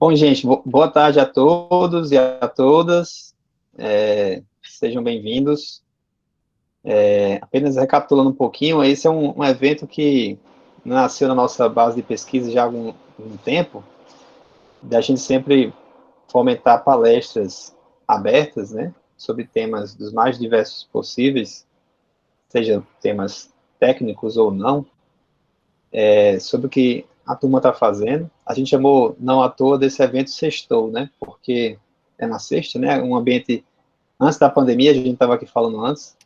Bom, gente, boa tarde a todos e a todas. Sejam bem-vindos. Apenas recapitulando um pouquinho, esse é um evento que nasceu na nossa base de pesquisa já há algum tempo, da gente sempre fomentar palestras abertas, né, sobre temas dos mais diversos possíveis, seja temas técnicos ou não, sobre o que a turma está fazendo. A gente chamou, não à toa, desse evento Sextou, né, porque é na sexta, né, um ambiente. Antes da pandemia, a gente estava aqui falando antes,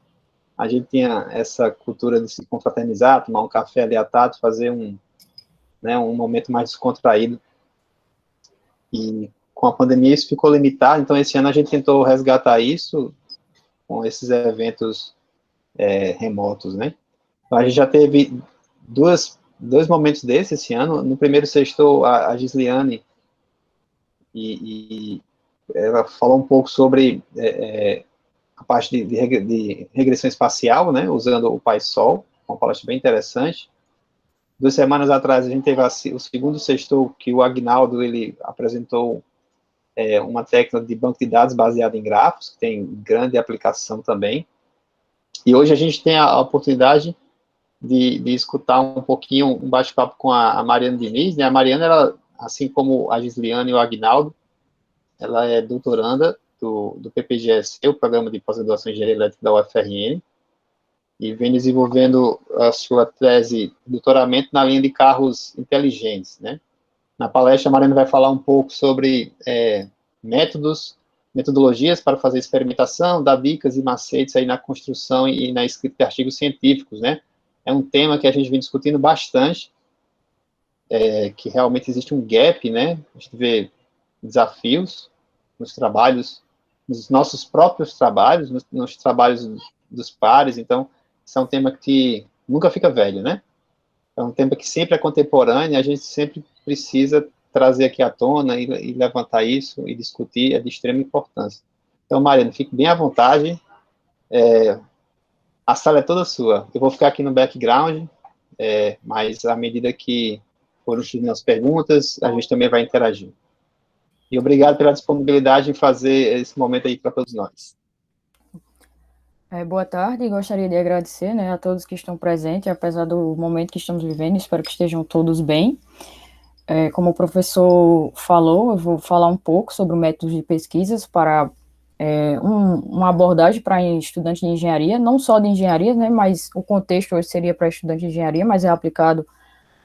a gente tinha essa cultura de se confraternizar, tomar um café ali à tarde, fazer um momento mais descontraído. E com a pandemia isso ficou limitado, então esse ano a gente tentou resgatar isso com esses eventos remotos, né? Então, a gente já teve dois momentos desses esse ano. No primeiro sextou a Gisliane e ela falou um pouco sobre a parte de regressão espacial, né, usando o Pai-Sol, uma palestra bem interessante. 2 semanas atrás a gente teve o segundo sextou, que o Agnaldo ele apresentou uma técnica de banco de dados baseada em grafos, que tem grande aplicação também. E hoje a gente tem a oportunidade de escutar um pouquinho, um bate-papo com a Mariana Diniz, né? A Mariana, ela, assim como a Gisliane e o Agnaldo, ela é doutoranda do PPGS, o Programa de Pós-Graduação em Engenharia Elétrica da UFRN, e vem desenvolvendo a sua tese de doutoramento na linha de carros inteligentes, né? Na palestra, a Mariana vai falar um pouco sobre metodologias para fazer experimentação, dar dicas e macetes aí na construção e na escrita de artigos científicos, né? É um tema que a gente vem discutindo bastante, que realmente existe um gap, né? A gente vê desafios nos trabalhos, nos nossos próprios trabalhos, nos trabalhos dos pares. Então, isso é um tema que nunca fica velho, né? É um tema que sempre é contemporâneo, e a gente sempre precisa trazer aqui à tona e levantar isso e discutir, é de extrema importância. Então, Mariana, fique bem à vontade, a sala é toda sua. Eu vou ficar aqui no background, mas à medida que forem surgindo as perguntas, a gente também vai interagir. E obrigado pela disponibilidade em fazer esse momento aí para todos nós. Boa tarde, gostaria de agradecer, né, a todos que estão presentes, apesar do momento que estamos vivendo, espero que estejam todos bem. Como o professor falou, eu vou falar um pouco sobre o método de pesquisas para uma abordagem para estudantes de engenharia, não só de engenharia, né, mas o contexto hoje seria para estudante de engenharia, mas é aplicado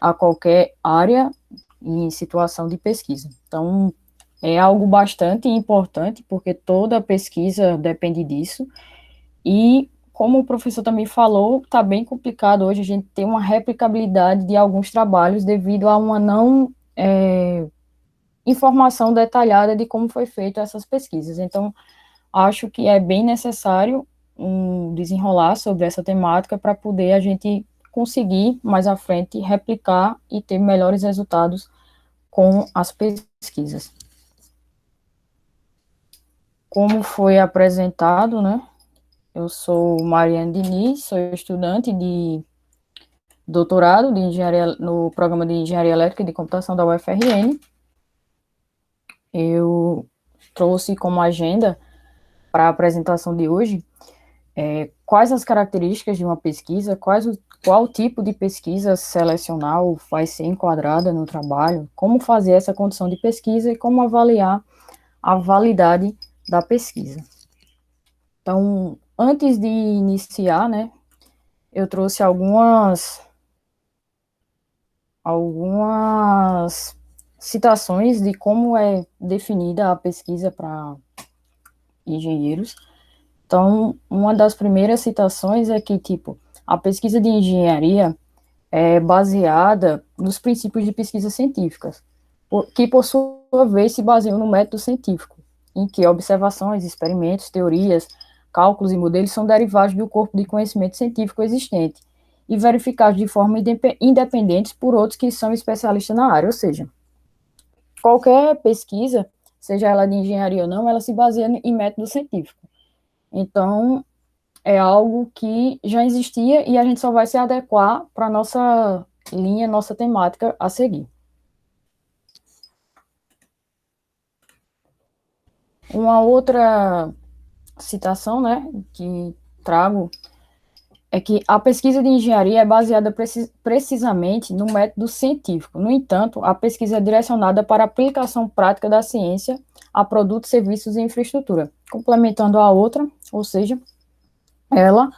a qualquer área em situação de pesquisa. Então, é algo bastante importante, porque toda pesquisa depende disso. E, como o professor também falou, está bem complicado hoje a gente ter uma replicabilidade de alguns trabalhos devido a uma não informação detalhada de como foi feito essas pesquisas. Então, acho que é bem necessário desenrolar sobre essa temática para poder a gente conseguir, mais à frente, replicar e ter melhores resultados com as pesquisas. Como foi apresentado, né? Eu sou Mariane Diniz, sou estudante de doutorado de engenharia no programa de Engenharia Elétrica e de Computação da UFRN. Eu trouxe como agenda para a apresentação de hoje quais as características de uma pesquisa, qual tipo de pesquisa selecionar ou vai ser enquadrada no trabalho, como fazer essa condição de pesquisa e como avaliar a validade da pesquisa. Então, antes de iniciar, né, eu trouxe algumas citações de como é definida a pesquisa para engenheiros. Então, uma das primeiras citações é que, tipo, a pesquisa de engenharia é baseada nos princípios de pesquisa científicas, que, por sua vez, se baseiam no método científico, em que observações, experimentos, teorias, cálculos e modelos são derivados do corpo de conhecimento científico existente e verificados de forma independente por outros que são especialistas na área, ou seja, qualquer pesquisa, seja ela de engenharia ou não, ela se baseia em método científico. Então, é algo que já existia e a gente só vai se adequar para a nossa linha, nossa temática a seguir. Uma outra citação, né, que trago é que a pesquisa de engenharia é baseada precisamente no método científico. No entanto, a pesquisa é direcionada para a aplicação prática da ciência a produtos, serviços e infraestrutura, complementando a outra, ou seja, ela,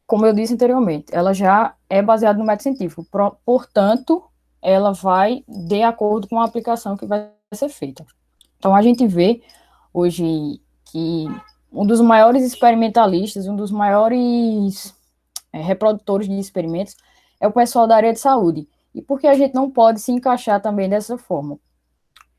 como eu disse anteriormente, ela já é baseada no método científico, portanto, ela vai de acordo com a aplicação que vai ser feita. Então, a gente vê hoje que um dos maiores experimentalistas, um dos maiores reprodutores de experimentos, é o pessoal da área de saúde. E por que a gente não pode se encaixar também dessa forma?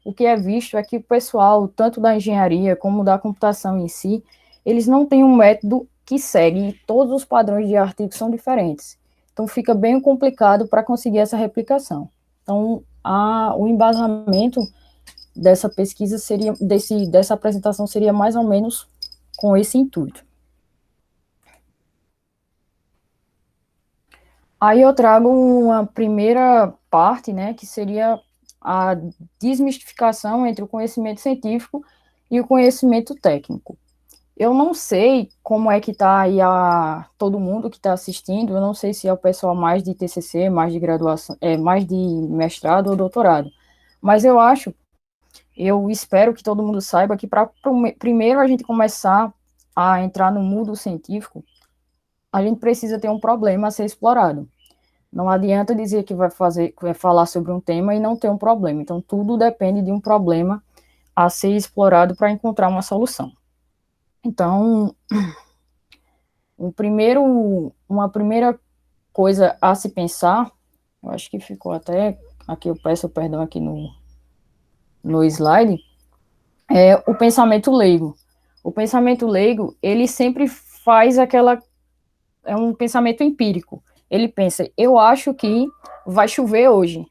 O que é visto é que o pessoal, tanto da engenharia como da computação em si, eles não têm um método que segue, e todos os padrões de artigo são diferentes. Então fica bem complicado para conseguir essa replicação. Então, o embasamento dessa pesquisa seria, dessa apresentação seria mais ou menos com esse intuito. Aí eu trago uma primeira parte, né, que seria a desmistificação entre o conhecimento científico e o conhecimento técnico. Eu não sei como é que está aí todo mundo que está assistindo, eu não sei se é o pessoal mais de TCC, mais de graduação, mais de mestrado ou doutorado, mas eu espero que todo mundo saiba que para primeiro a gente começar a entrar no mundo científico, a gente precisa ter um problema a ser explorado. Não adianta dizer que vai falar sobre um tema e não ter um problema. Então, tudo depende de um problema a ser explorado para encontrar uma solução. Então, uma primeira coisa a se pensar, eu acho que ficou até, aqui eu peço perdão aqui no slide, é o pensamento leigo. O pensamento leigo, ele sempre faz é um pensamento empírico. Ele pensa, eu acho que vai chover hoje.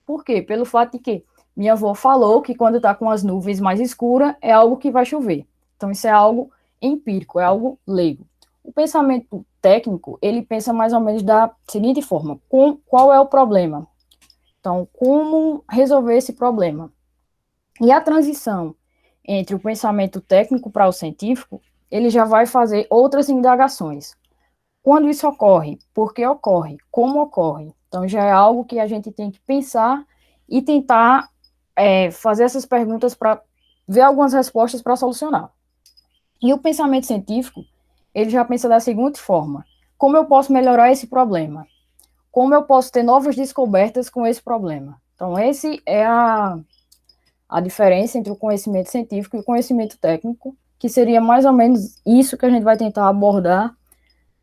Por quê? Pelo fato de que minha avó falou que quando está com as nuvens mais escuras é algo que vai chover. Então, isso é algo empírico, é algo leigo. O pensamento técnico, ele pensa mais ou menos da seguinte forma: qual é o problema? Então, como resolver esse problema? E a transição entre o pensamento técnico para o científico, ele já vai fazer outras indagações. Quando isso ocorre? Por que ocorre? Como ocorre? Então, já é algo que a gente tem que pensar e tentar fazer essas perguntas para ver algumas respostas para solucionar. E o pensamento científico, ele já pensa da seguinte forma: como eu posso melhorar esse problema? Como eu posso ter novas descobertas com esse problema? Então, esse é a diferença entre o conhecimento científico e o conhecimento técnico, que seria mais ou menos isso que a gente vai tentar abordar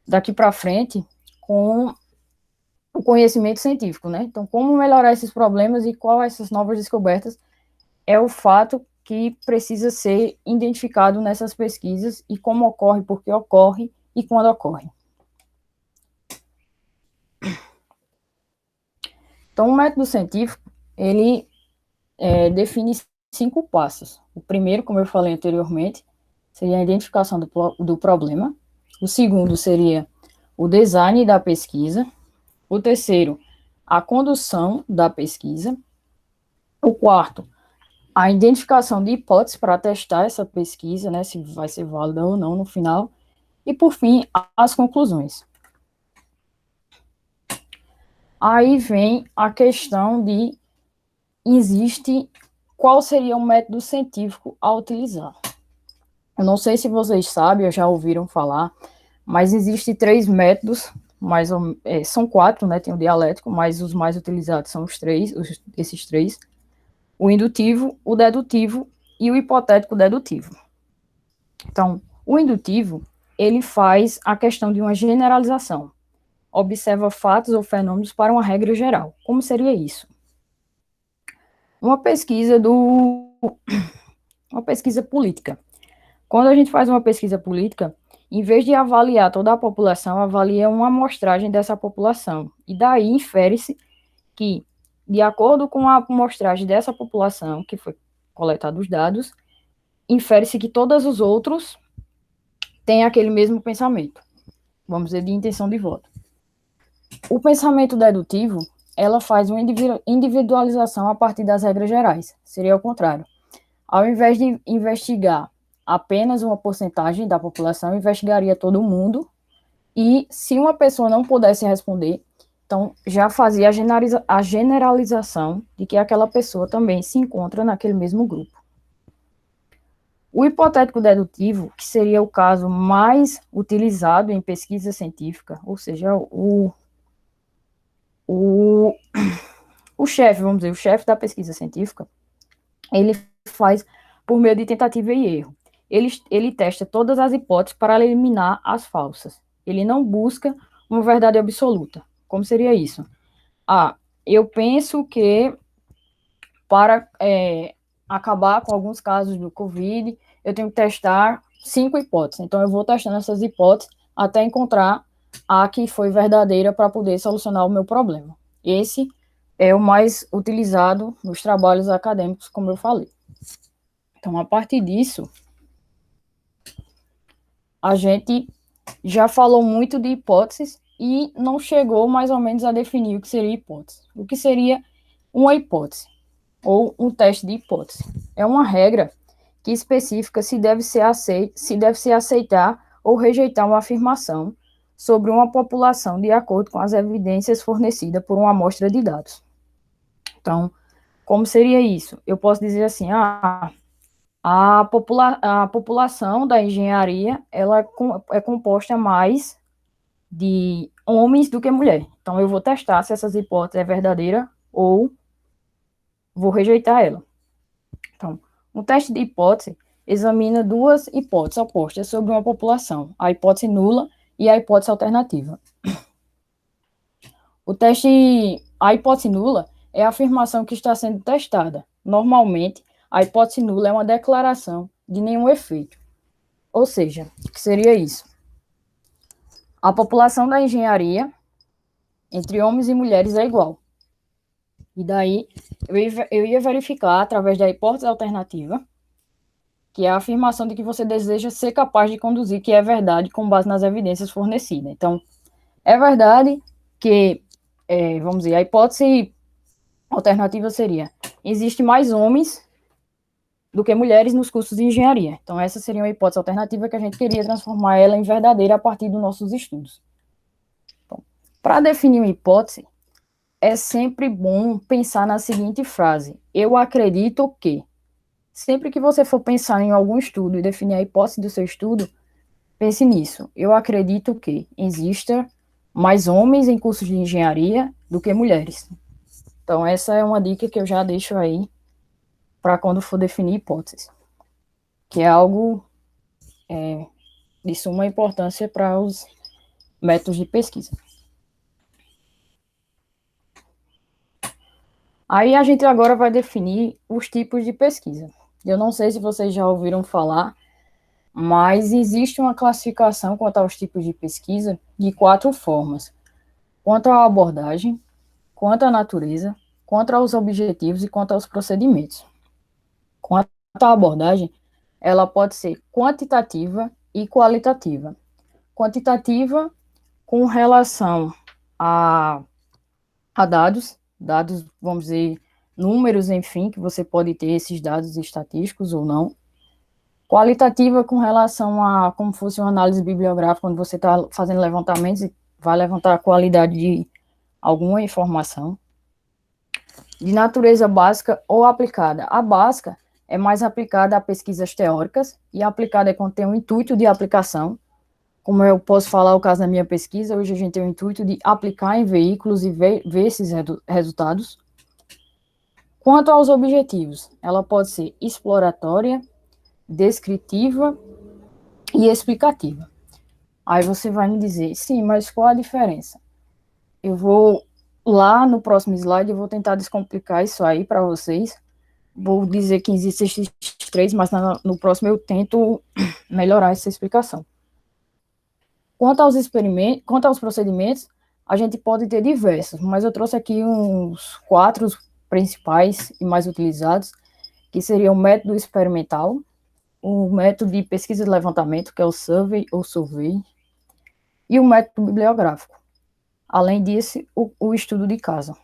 daqui para frente com o conhecimento científico, né? Então, como melhorar esses problemas e quais essas novas descobertas é o fato que precisa ser identificado nessas pesquisas e como ocorre, por que ocorre e quando ocorre. Então, o método científico, ele define 5 passos. O primeiro, como eu falei anteriormente, seria a identificação do problema. O segundo seria o design da pesquisa. O terceiro, a condução da pesquisa. O quarto, a identificação de hipóteses para testar essa pesquisa, né, se vai ser válida ou não no final. E, por fim, as conclusões. Aí vem a questão de qual seria o método científico a utilizar. Eu não sei se vocês sabem, ou já ouviram falar, mas existem 3 métodos, são 4, né, tem o dialético, mas os mais utilizados são esses 3, o indutivo, o dedutivo e o hipotético dedutivo. Então, o indutivo, ele faz a questão de uma generalização, observa fatos ou fenômenos para uma regra geral. Como seria isso? Uma pesquisa política. Quando a gente faz uma pesquisa política, em vez de avaliar toda a população, avalia uma amostragem dessa população. E daí infere-se que, de acordo com a amostragem dessa população, que foi coletado os dados, infere-se que todos os outros têm aquele mesmo pensamento. Vamos dizer, de intenção de voto. O pensamento dedutivo, ela faz uma individualização a partir das regras gerais. Seria o contrário. Ao invés de investigar apenas uma porcentagem da população, investigaria todo mundo, e se uma pessoa não pudesse responder, então já fazia a generalização de que aquela pessoa também se encontra naquele mesmo grupo. O hipotético dedutivo, que seria o caso mais utilizado em pesquisa científica, ou seja, o chefe, vamos dizer, o chefe da pesquisa científica, ele faz por meio de tentativa e erro. Ele testa todas as hipóteses para eliminar as falsas. Ele não busca uma verdade absoluta. Como seria isso? Eu penso que para acabar com alguns casos do Covid, eu tenho que testar 5 hipóteses. Então, eu vou testando essas hipóteses até encontrar a que foi verdadeira para poder solucionar o meu problema. Esse é o mais utilizado nos trabalhos acadêmicos, como eu falei. Então, a partir disso, a gente já falou muito de hipóteses e não chegou mais ou menos a definir o que seria hipótese. O que seria uma hipótese, ou um teste de hipótese? É uma regra que especifica se deve se aceitar ou rejeitar uma afirmação sobre uma população de acordo com as evidências fornecidas por uma amostra de dados. Então, como seria isso? Eu posso dizer assim, a população da engenharia, ela é composta mais de homens do que mulher. Então, eu vou testar se essas hipóteses é verdadeira ou vou rejeitar ela. Então, um teste de hipótese examina duas hipóteses opostas sobre uma população, a hipótese nula e a hipótese alternativa. A hipótese nula é a afirmação que está sendo testada. Normalmente, a hipótese nula é uma declaração de nenhum efeito. Ou seja, o que seria isso? A população da engenharia, entre homens e mulheres, é igual. E daí, eu ia verificar, através da hipótese alternativa, que é a afirmação de que você deseja ser capaz de conduzir, que é verdade, com base nas evidências fornecidas. Então, é verdade que, vamos dizer, a hipótese alternativa seria: existe mais homens do que mulheres nos cursos de engenharia. Então, essa seria uma hipótese alternativa que a gente queria transformar ela em verdadeira a partir dos nossos estudos. Então, para definir uma hipótese, é sempre bom pensar na seguinte frase: eu acredito que. Sempre que você for pensar em algum estudo e definir a hipótese do seu estudo, pense nisso. Eu acredito que exista mais homens em cursos de engenharia do que mulheres. Então, essa é uma dica que eu já deixo aí para quando for definir hipóteses, que é algo de suma importância para os métodos de pesquisa. Aí a gente agora vai definir os tipos de pesquisa. Eu não sei se vocês já ouviram falar, mas existe uma classificação quanto aos tipos de pesquisa de 4 formas: quanto à abordagem, quanto à natureza, quanto aos objetivos e quanto aos procedimentos. Quanto à abordagem, ela pode ser quantitativa e qualitativa. Quantitativa com relação a dados, vamos dizer, números, enfim, que você pode ter esses dados estatísticos ou não. Qualitativa com relação a como fosse uma análise bibliográfica, quando você está fazendo levantamentos e vai levantar a qualidade de alguma informação. De natureza básica ou aplicada. A básica é mais aplicada a pesquisas teóricas, e a aplicada é quando tem um intuito de aplicação. Como eu posso falar o caso da minha pesquisa, hoje a gente tem o intuito de aplicar em veículos e ver esses resultados. Quanto aos objetivos, ela pode ser exploratória, descritiva e explicativa. Aí você vai me dizer, sim, mas qual a diferença? Eu vou lá no próximo slide, eu vou tentar descomplicar isso aí para vocês. Vou dizer que existem esses 3, mas no próximo eu tento melhorar essa explicação. Quanto aos procedimentos, a gente pode ter diversos, mas eu trouxe aqui uns 4 principais e mais utilizados, que seria o método experimental, o método de pesquisa de levantamento, que é o survey ou survey, e o método bibliográfico. Além disso, o estudo de caso.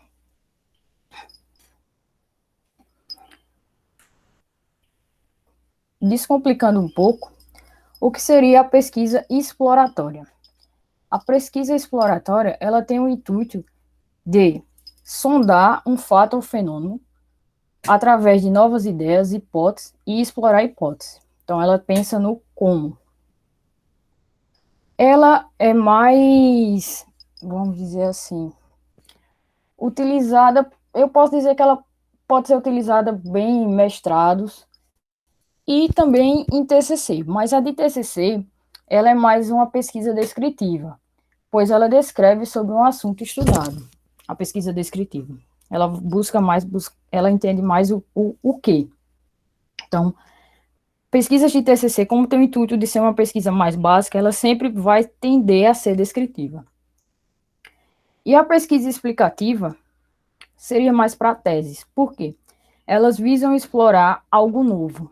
descomplicando um pouco, o que seria a pesquisa exploratória? A pesquisa exploratória, ela tem o intuito de sondar um fato ou fenômeno através de novas ideias, hipóteses e explorar hipóteses. Então, ela pensa no como. Ela é mais, vamos dizer assim, utilizada, eu posso dizer que ela pode ser utilizada bem em mestrados e também em TCC, mas a de TCC, ela é mais uma pesquisa descritiva, pois ela descreve sobre um assunto estudado, a pesquisa descritiva. Ela busca mais, ela entende mais o quê. Então, pesquisas de TCC, como tem o intuito de ser uma pesquisa mais básica, ela sempre vai tender a ser descritiva. E a pesquisa explicativa seria mais para teses. Por quê? Elas visam explorar algo novo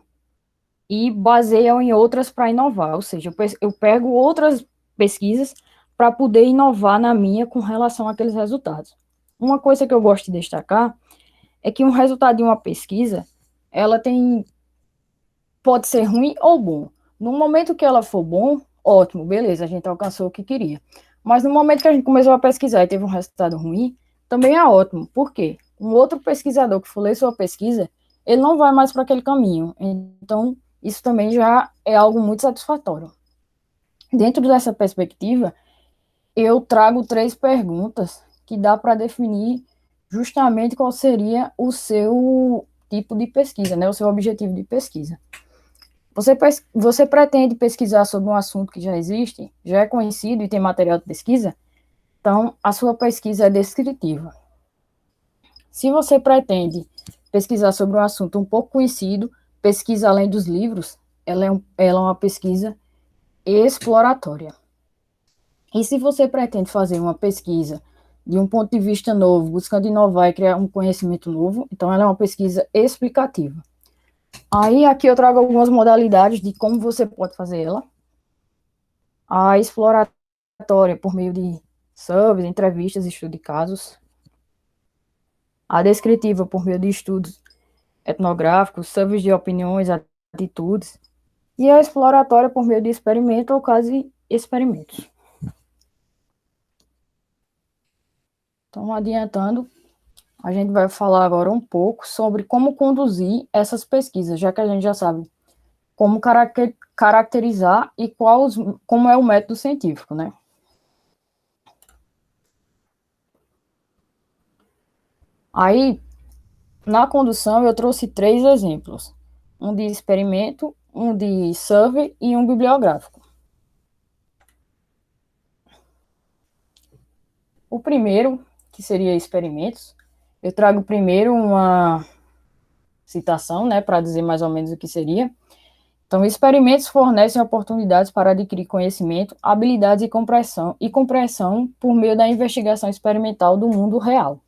e baseiam em outras para inovar. Ou seja, eu pego outras pesquisas para poder inovar na minha com relação àqueles resultados. Uma coisa que eu gosto de destacar é que um resultado de uma pesquisa, ela pode ser ruim ou bom. No momento que ela for bom, ótimo, beleza, a gente alcançou o que queria. Mas no momento que a gente começou a pesquisar e teve um resultado ruim, também é ótimo. Por quê? Um outro pesquisador que for ler sua pesquisa, ele não vai mais para aquele caminho. Então, isso também já é algo muito satisfatório. Dentro dessa perspectiva, eu trago 3 perguntas que dá para definir justamente qual seria o seu tipo de pesquisa, né? O seu objetivo de pesquisa. Você pretende pesquisar sobre um assunto que já existe, já é conhecido e tem material de pesquisa? Então, a sua pesquisa é descritiva. Se você pretende pesquisar sobre um assunto um pouco conhecido, pesquisa além dos livros, ela é uma pesquisa exploratória. E se você pretende fazer uma pesquisa de um ponto de vista novo, buscando inovar e criar um conhecimento novo, então ela é uma pesquisa explicativa. Aí aqui eu trago algumas modalidades de como você pode fazer ela. A exploratória por meio de surveys, entrevistas, estudo de casos. A descritiva por meio de estudos etnográficos, surveys de opiniões, atitudes. E a exploratória por meio de experimento ou quase experimentos. Então, adiantando, a gente vai falar agora um pouco sobre como conduzir essas pesquisas, já que a gente já sabe como caracterizar e como é o método científico, né? Aí, na condução, eu trouxe 3 exemplos. Um de experimento, um de survey e um bibliográfico. O primeiro, que seria experimentos, eu trago primeiro uma citação, né, para dizer mais ou menos o que seria. Então, experimentos fornecem oportunidades para adquirir conhecimento, habilidades e compreensão por meio da investigação experimental do mundo real.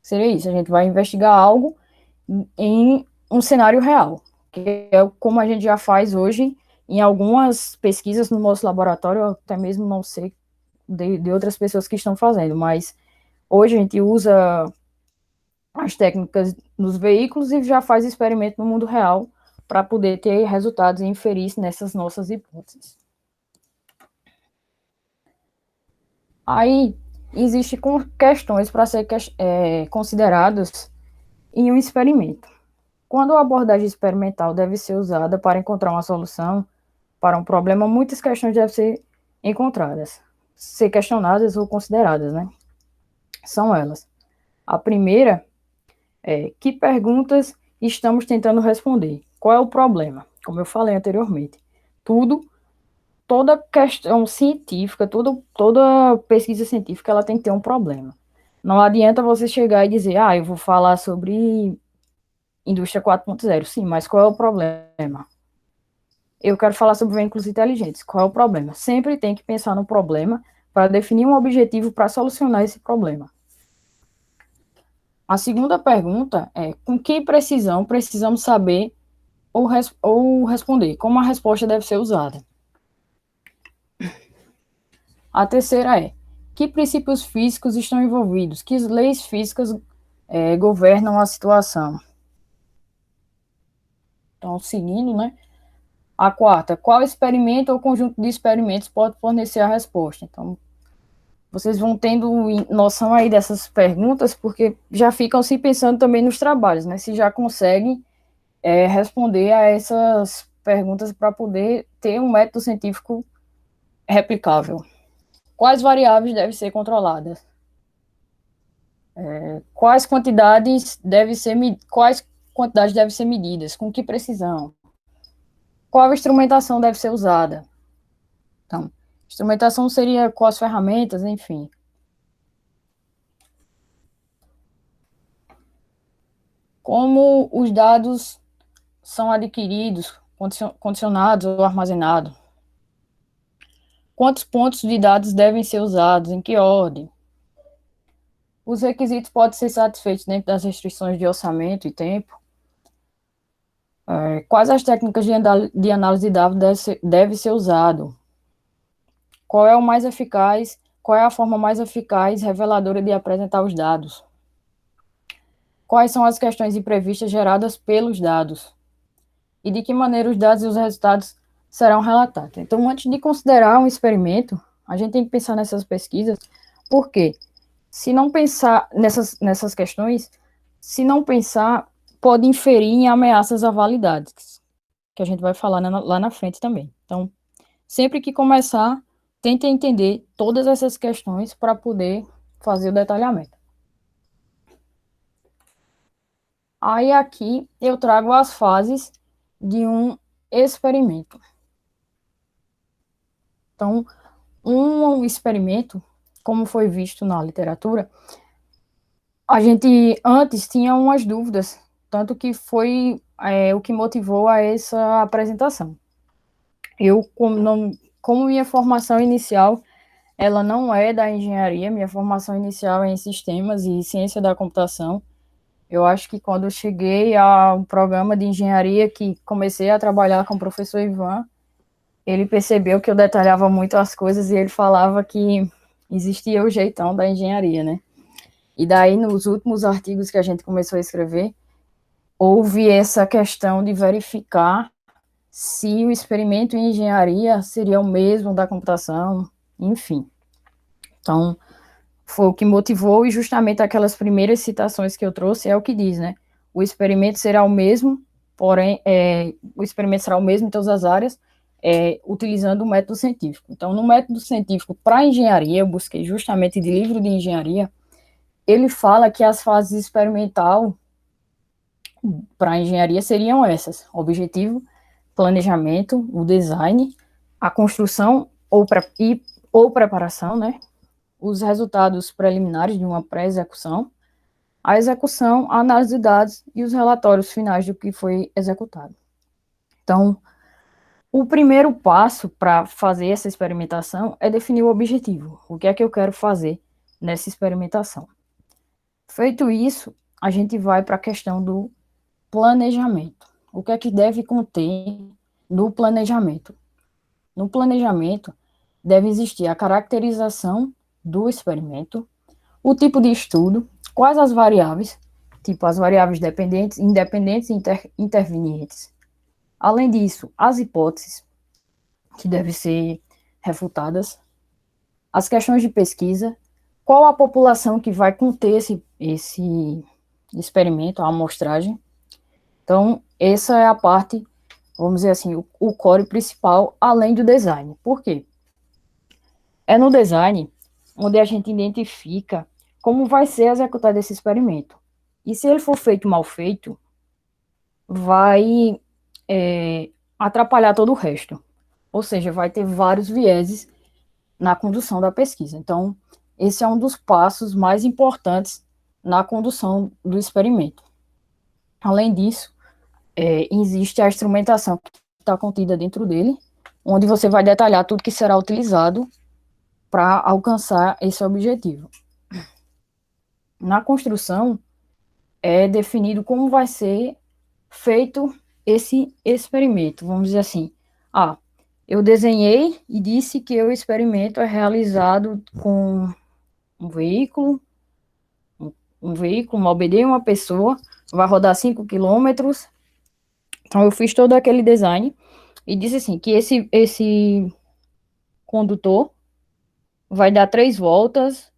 Seria isso, a gente vai investigar algo em um cenário real, que é como a gente já faz hoje em algumas pesquisas no nosso laboratório, até mesmo não sei de outras pessoas que estão fazendo, mas hoje a gente usa as técnicas nos veículos e já faz experimento no mundo real para poder ter resultados e inferir nessas nossas hipóteses. Aí, existem questões para ser consideradas em um experimento. Quando a abordagem experimental deve ser usada para encontrar uma solução para um problema, muitas questões devem ser encontradas, ser questionadas ou consideradas, né? São elas. A primeira é: que perguntas estamos tentando responder? Qual é o problema? Como eu falei anteriormente, toda questão científica, toda pesquisa científica, ela tem que ter um problema. Não adianta você chegar e dizer, eu vou falar sobre indústria 4.0. Sim, mas qual é o problema? Eu quero falar sobre veículos inteligentes. Qual é o problema? Sempre tem que pensar no problema para definir um objetivo para solucionar esse problema. A segunda pergunta é: com que precisão precisamos saber ou responder? Como a resposta deve ser usada? A terceira é: que princípios físicos estão envolvidos? Que leis físicas governam a situação? Então, seguindo, né? A quarta, qual experimento ou conjunto de experimentos pode fornecer a resposta? Então, vocês vão tendo noção aí dessas perguntas, porque já ficam se pensando também nos trabalhos, né? Se já conseguem responder a essas perguntas para poder ter um método científico replicável. Quais variáveis devem ser controladas? Quais quantidades devem ser medidas? Com que precisão? Qual instrumentação deve ser usada? Então, instrumentação seria quais ferramentas, enfim. Como os dados são adquiridos, condicionados ou armazenados? Quantos pontos de dados devem ser usados? Em que ordem? Os requisitos podem ser satisfeitos dentro das restrições de orçamento e tempo? Quais as técnicas de análise de dados deve ser usado? Qual é o mais eficaz? Qual é a forma mais eficaz reveladora de apresentar os dados? Quais são as questões imprevistas geradas pelos dados? E de que maneira os dados e os resultados serão relatados? Então, antes de considerar um experimento, a gente tem que pensar nessas pesquisas, porque se não pensar nessas questões, se não pensar, pode inferir em ameaças à validade, que a gente vai falar lá na frente também. Então, sempre que começar, tente entender todas essas questões para poder fazer o detalhamento. Aí aqui eu trago as fases de um experimento. Então, um experimento, como foi visto na literatura, a gente antes tinha umas dúvidas, tanto que foi o que motivou a essa apresentação. Eu, como minha formação inicial, ela não é da engenharia, minha formação inicial é em sistemas e ciência da computação. Eu acho que quando eu cheguei ao programa de engenharia, que comecei a trabalhar com o professor Ivan, ele percebeu que eu detalhava muito as coisas e ele falava que existia o jeitão da engenharia, né? E daí, nos últimos artigos que a gente começou a escrever, houve essa questão de verificar se o experimento em engenharia seria o mesmo da computação, enfim. Então, foi o que motivou, e justamente aquelas primeiras citações que eu trouxe é o que diz, né? O experimento será o mesmo, porém, o experimento será o mesmo em todas as áreas, utilizando o método científico. Então, no método científico para engenharia, eu busquei justamente de livro de engenharia, ele fala que as fases experimental para engenharia seriam essas: objetivo, planejamento, o design, a construção ou preparação, né? Os resultados preliminares de uma pré-execução, a execução, a análise de dados e os relatórios finais do que foi executado. Então, o primeiro passo para fazer essa experimentação é definir o objetivo. O que é que eu quero fazer nessa experimentação? Feito isso, a gente vai para a questão do planejamento. O que é que deve conter no planejamento? No planejamento, deve existir a caracterização do experimento, o tipo de estudo, quais as variáveis, tipo as variáveis dependentes, independentes e intervenientes. Além disso, as hipóteses, que devem ser refutadas, as questões de pesquisa, qual a população que vai conter esse experimento, a amostragem. Então, essa é a parte, vamos dizer assim, o core principal, além do design. Por quê? É no design onde a gente identifica como vai ser executado esse experimento. E se ele for feito mal feito, vai atrapalhar todo o resto. Ou seja, vai ter vários vieses na condução da pesquisa. Então, esse é um dos passos mais importantes na condução do experimento. Além disso, existe a instrumentação que está contida dentro dele, onde você vai detalhar tudo que será utilizado para alcançar esse objetivo. Na construção, é definido como vai ser feito esse experimento. Vamos dizer assim, eu desenhei e disse que o experimento é realizado com um veículo, uma OBD, uma pessoa, vai rodar 5 quilômetros, Então, eu fiz todo aquele design e disse assim, que esse condutor vai dar 3 voltas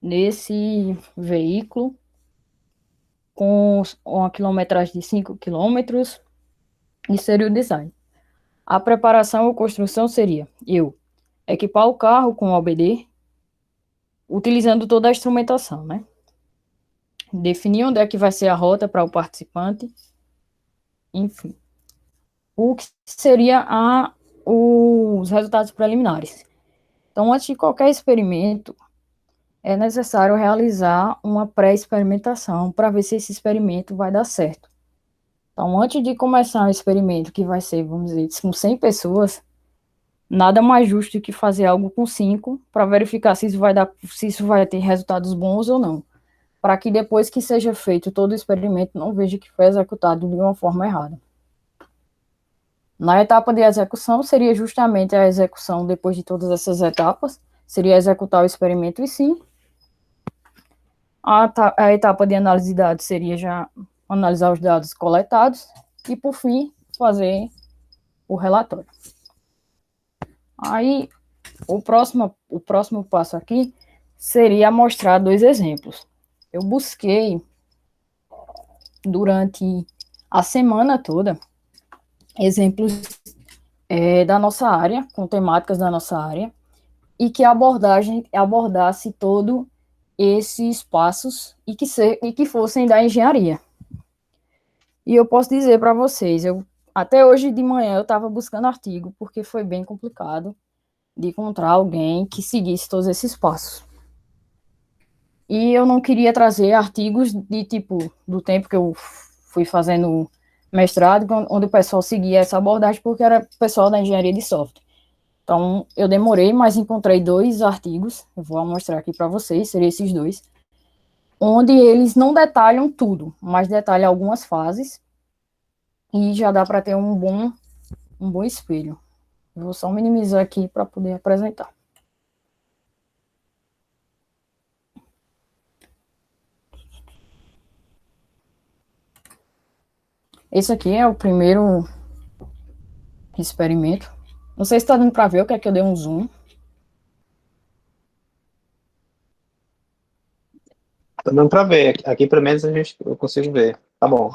nesse veículo com uma quilometragem de 5 quilômetros, e seria o design. A preparação ou construção seria eu equipar o carro com OBD, utilizando toda a instrumentação, né? Definir onde é que vai ser a rota para o participante, enfim. O que seria os resultados preliminares. Então, antes de qualquer experimento, é necessário realizar uma pré-experimentação para ver se esse experimento vai dar certo. Então, antes de começar um experimento que vai ser, vamos dizer, com 100 pessoas, nada mais justo do que fazer algo com 5 para verificar se isso vai ter resultados bons ou não. Para que depois que seja feito todo o experimento, não veja que foi executado de uma forma errada. Na etapa de execução, seria justamente a execução depois de todas essas etapas, seria executar o experimento e sim. A etapa de análise de dados seria já analisar os dados coletados e, por fim, fazer o relatório. Aí, o próximo passo aqui seria mostrar 2 exemplos. Eu busquei, durante a semana toda, exemplos da nossa área, com temáticas da nossa área, e que a abordagem abordasse todo esses passos e que fossem da engenharia. E eu posso dizer para vocês, até hoje de manhã eu estava buscando artigo, porque foi bem complicado de encontrar alguém que seguisse todos esses passos. E eu não queria trazer artigos de tipo, do tempo que eu fui fazendo mestrado, onde o pessoal seguia essa abordagem, porque era pessoal da engenharia de software. Então, eu demorei, mas encontrei 2 artigos, eu vou mostrar aqui para vocês, seriam esses 2, onde eles não detalham tudo, mas detalham algumas fases, e já dá para ter um bom espelho. Eu vou só minimizar aqui para poder apresentar. Esse aqui é o primeiro experimento. Não sei se está dando para ver o que é que eu dei um zoom. Tá dando para ver. Aqui, pelo menos, eu consigo ver. Tá bom.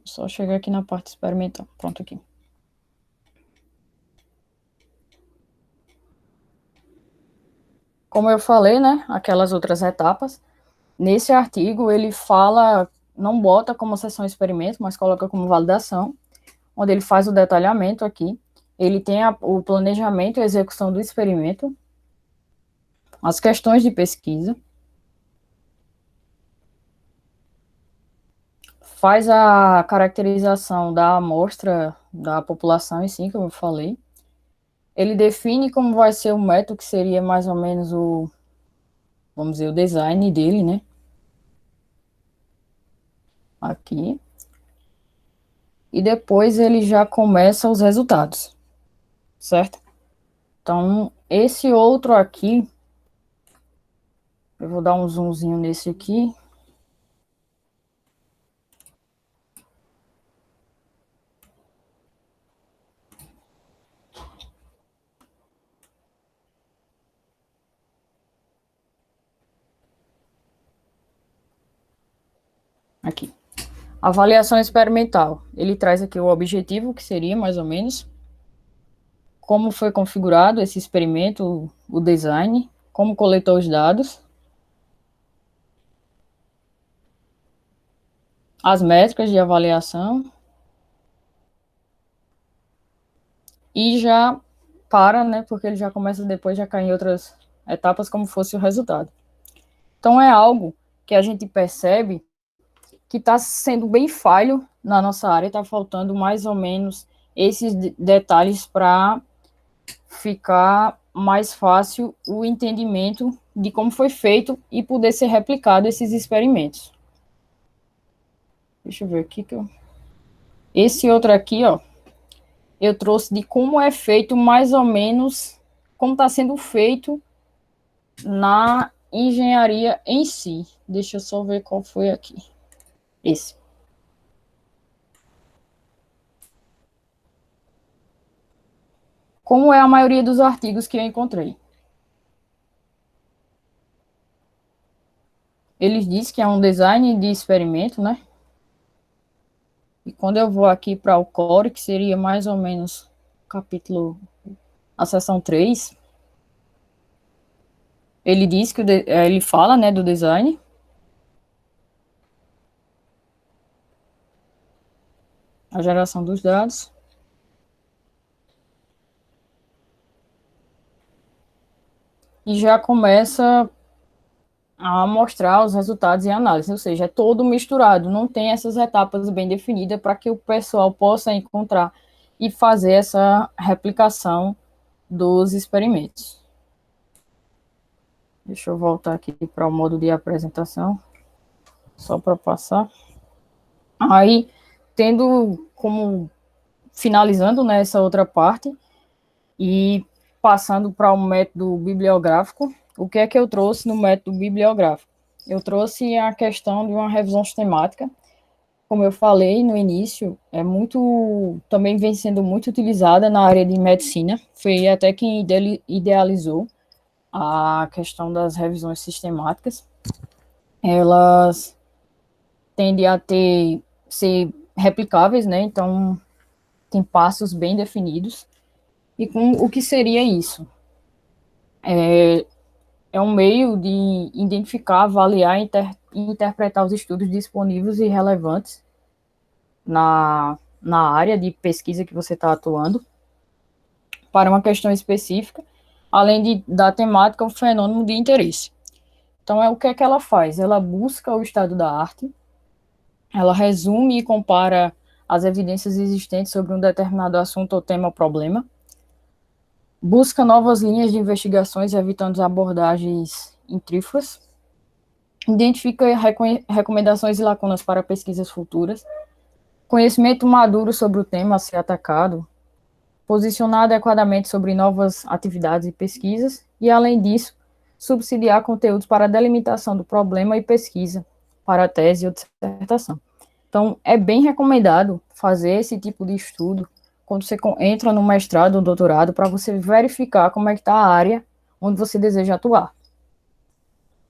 Só chegar aqui na parte experimental. Pronto, aqui. Como eu falei, né, aquelas outras etapas, nesse artigo ele fala, não bota como seção experimento, mas coloca como validação, onde ele faz o detalhamento aqui. Ele tem o planejamento e a execução do experimento, as questões de pesquisa, faz a caracterização da amostra da população em si, como eu falei. Ele define como vai ser o método, que seria mais ou menos vamos dizer, o design dele, né? Aqui. E depois ele já começa os resultados, certo? Então, esse outro aqui, eu vou dar um zoomzinho nesse aqui. Aqui. Avaliação experimental. Ele traz aqui o objetivo, que seria mais ou menos como foi configurado esse experimento, o design, como coletou os dados, as métricas de avaliação, e já para, né, porque ele já começa depois a cair em outras etapas como fosse o resultado. Então é algo que a gente percebe que está sendo bem falho na nossa área, está faltando mais ou menos esses detalhes para ficar mais fácil o entendimento de como foi feito e poder ser replicado esses experimentos. Deixa eu ver aqui que eu... Esse outro aqui, ó, eu trouxe de como é feito mais ou menos, como está sendo feito na engenharia em si. Deixa eu só ver qual foi aqui. Esse. Como é a maioria dos artigos que eu encontrei? Eles dizem que é um design de experimento, né? E quando eu vou aqui para o core, que seria mais ou menos capítulo, a seção 3, ele diz que ele fala, né, do design. A geração dos dados. E já começa a mostrar os resultados e análise, ou seja, é todo misturado, não tem essas etapas bem definidas para que o pessoal possa encontrar e fazer essa replicação dos experimentos. Deixa eu voltar aqui para o modo de apresentação, só para passar. Aí, tendo como, finalizando nessa outra parte, e passando para o método bibliográfico, o que é que eu trouxe no método bibliográfico? Eu trouxe a questão de uma revisão sistemática, como eu falei no início, também vem sendo muito utilizada na área de medicina, foi até quem idealizou a questão das revisões sistemáticas. Elas tendem a ser replicáveis, né? Então, tem passos bem definidos. E com o que seria isso? É um meio de identificar, avaliar e interpretar os estudos disponíveis e relevantes na área de pesquisa que você está atuando para uma questão específica, além da temática, o fenômeno de interesse. Então, o que é que ela faz? Ela busca o estado da arte, ela resume e compara as evidências existentes sobre um determinado assunto ou tema ou problema, busca novas linhas de investigações, evitando abordagens intrífulas, identifica recomendações e lacunas para pesquisas futuras, conhecimento maduro sobre o tema a ser atacado, posicionar adequadamente sobre novas atividades e pesquisas, e, além disso, subsidiar conteúdos para a delimitação do problema e pesquisa para a tese ou dissertação. Então, é bem recomendado fazer esse tipo de estudo quando você entra no mestrado ou doutorado, para você verificar como é que está a área onde você deseja atuar,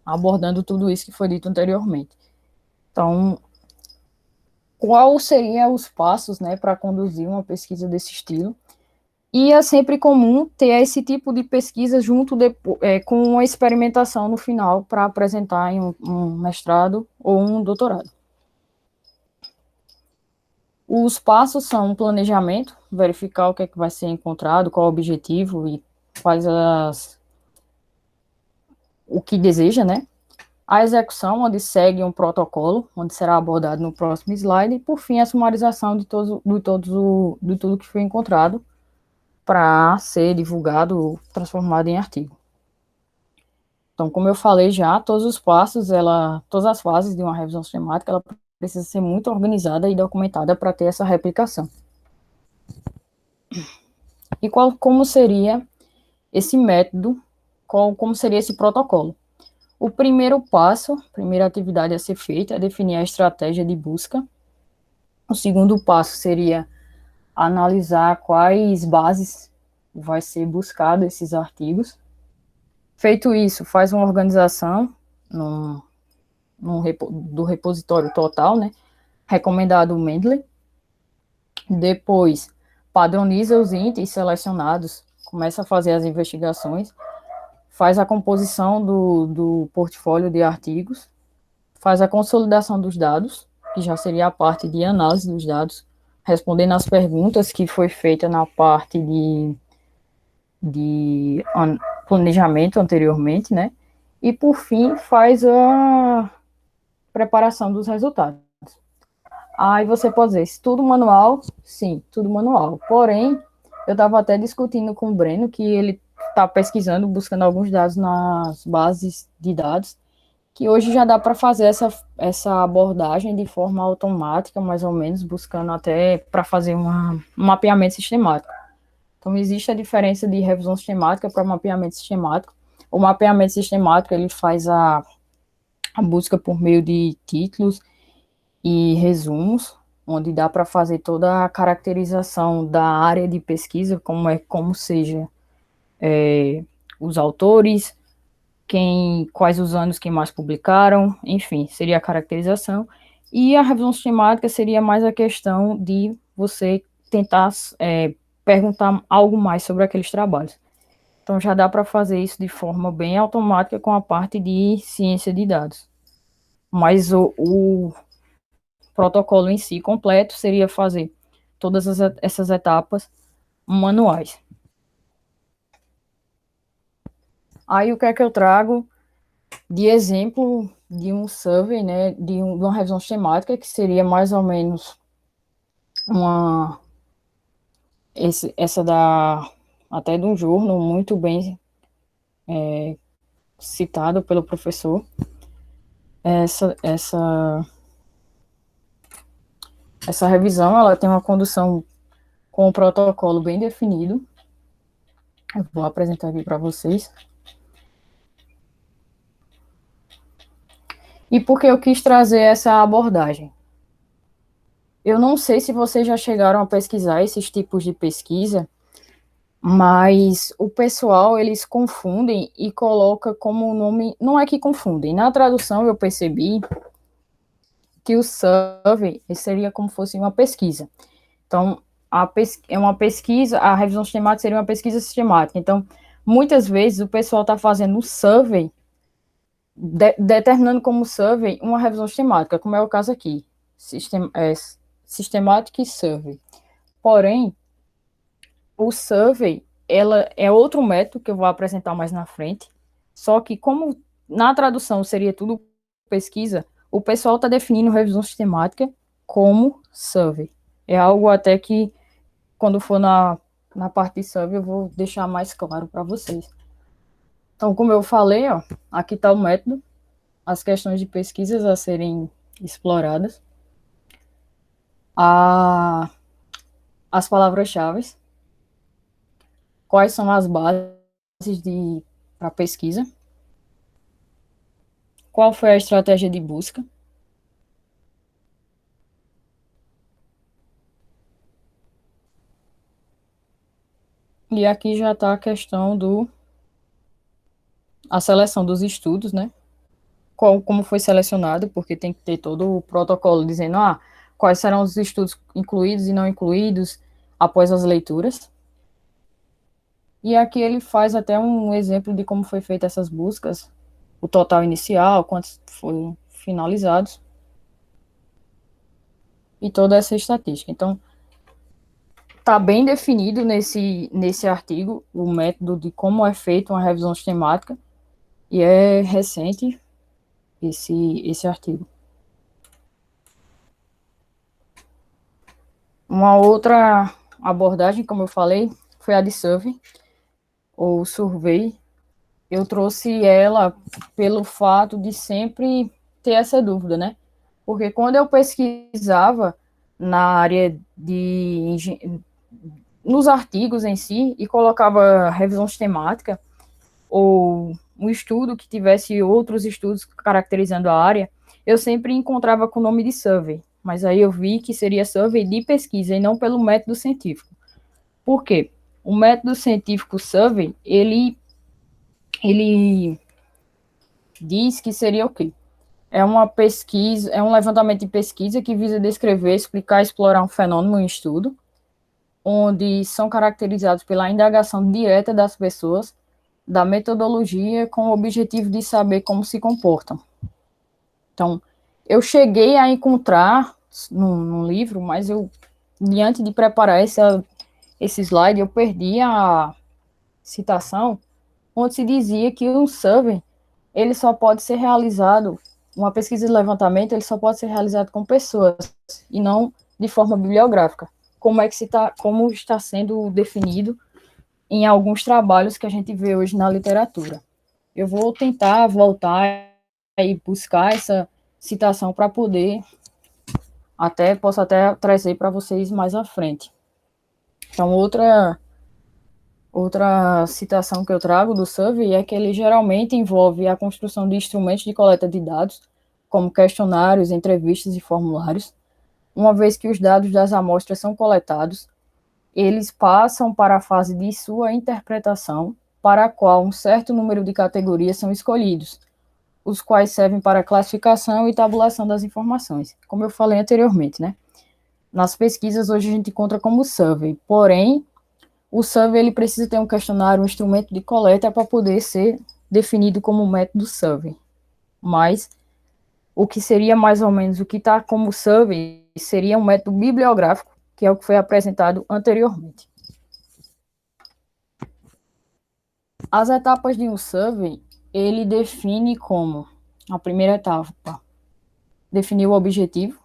abordando tudo isso que foi dito anteriormente. Então, qual seriam os passos, né, para conduzir uma pesquisa desse estilo? E é sempre comum ter esse tipo de pesquisa junto com uma experimentação no final para apresentar em um mestrado ou um doutorado. Os passos são um planejamento, verificar o que é que vai ser encontrado, qual o objetivo e o que deseja, né? A execução, onde segue um protocolo, onde será abordado no próximo slide, e, por fim, a sumarização de tudo que foi encontrado para ser divulgado, transformado em artigo. Então, como eu falei já, todos os passos, todas as fases de uma revisão sistemática, ela precisa ser muito organizada e documentada para ter essa replicação. E como seria esse método, como seria esse protocolo? O primeiro passo, a primeira atividade a ser feita é definir a estratégia de busca. O segundo passo seria analisar quais bases vai ser buscado esses artigos. Feito isso, faz uma organização do repositório total, né? Recomendado o Mendeley. Depois, padroniza os itens selecionados, começa a fazer as investigações, faz a composição do portfólio de artigos, faz a consolidação dos dados, que já seria a parte de análise dos dados, respondendo às perguntas que foi feita na parte de planejamento anteriormente, né? E, por fim, faz a preparação dos resultados. Aí você pode dizer, se tudo manual? Sim, tudo manual. Porém, eu estava até discutindo com o Breno, que ele está pesquisando, buscando alguns dados nas bases de dados, que hoje já dá para fazer essa abordagem de forma automática, mais ou menos, buscando até para fazer um mapeamento sistemático. Então, existe a diferença de revisão sistemática para mapeamento sistemático. O mapeamento sistemático, ele faz a busca por meio de títulos e resumos, onde dá para fazer toda a caracterização da área de pesquisa, como seja os autores, quais os anos que mais publicaram, enfim, seria a caracterização. E a revisão sistemática seria mais a questão de você tentar perguntar algo mais sobre aqueles trabalhos. Então, já dá para fazer isso de forma bem automática com a parte de ciência de dados. Mas o protocolo em si completo seria fazer todas essas etapas manuais. Aí, o que é que eu trago de exemplo de um survey, né, de uma revisão sistemática, que seria mais ou menos essa até de um jornal muito bem citado pelo professor. Essa revisão, ela tem uma condução com um protocolo bem definido. Eu vou apresentar aqui para vocês. E por que eu quis trazer essa abordagem? Eu não sei se vocês já chegaram a pesquisar esses tipos de pesquisa, mas o pessoal, eles confundem e coloca como nome, não é que confundem, na tradução eu percebi que o survey seria como fosse uma pesquisa. Então, é uma pesquisa, a revisão sistemática seria uma pesquisa sistemática. Então, muitas vezes o pessoal está fazendo um survey, determinando como survey uma revisão sistemática, como é o caso aqui, Systematic Survey. Porém, o survey, ela é outro método que eu vou apresentar mais na frente, só que como na tradução seria tudo pesquisa, o pessoal está definindo revisão sistemática como survey. É algo até que, quando for na parte de survey, eu vou deixar mais claro para vocês. Então, como eu falei, ó, aqui está o método, as questões de pesquisas a serem exploradas, as palavras-chave, quais são as bases para pesquisa, qual foi a estratégia de busca, e aqui já está a questão a seleção dos estudos, né? Como foi selecionado, porque tem que ter todo o protocolo dizendo quais serão os estudos incluídos e não incluídos após as leituras. E aqui ele faz até um exemplo de como foi feita essas buscas, o total inicial, quantos foram finalizados, e toda essa estatística. Então, está bem definido nesse artigo o método de como é feita uma revisão sistemática, e é recente esse artigo. Uma outra abordagem, como eu falei, foi a de survey, ou survey. Eu trouxe ela pelo fato de sempre ter essa dúvida, né? Porque quando eu pesquisava na área nos artigos em si, e colocava revisão sistemática, ou um estudo que tivesse outros estudos caracterizando a área, eu sempre encontrava com o nome de survey, mas aí eu vi que seria survey de pesquisa e não pelo método científico. Por quê? O método científico survey, ele diz que seria o quê? É uma pesquisa, é um levantamento de pesquisa que visa descrever, explicar e explorar um fenômeno em estudo, onde são caracterizados pela indagação direta das pessoas, da metodologia, com o objetivo de saber como se comportam. Então, eu cheguei a encontrar num livro, mas diante de preparar esse slide, eu perdi a citação, onde se dizia que um survey, ele só pode ser realizado, uma pesquisa de levantamento, ele só pode ser realizado com pessoas, e não de forma bibliográfica, como está sendo definido em alguns trabalhos que a gente vê hoje na literatura. Eu vou tentar voltar e buscar essa citação para poder, posso até trazer para vocês mais à frente. Então, outra Outra citação que eu trago do survey é que ele geralmente envolve a construção de instrumentos de coleta de dados, como questionários, entrevistas e formulários. Uma vez que os dados das amostras são coletados, eles passam para a fase de sua interpretação, para a qual um certo número de categorias são escolhidos, os quais servem para a classificação e tabulação das informações, como eu falei anteriormente, né? Nas pesquisas, hoje a gente encontra como survey, porém, o survey ele precisa ter um questionário, um instrumento de coleta para poder ser definido como método survey. Mas o que seria mais ou menos o que está como survey seria um método bibliográfico, que é o que foi apresentado anteriormente. As etapas de um survey, ele define como a primeira etapa, definir o objetivo,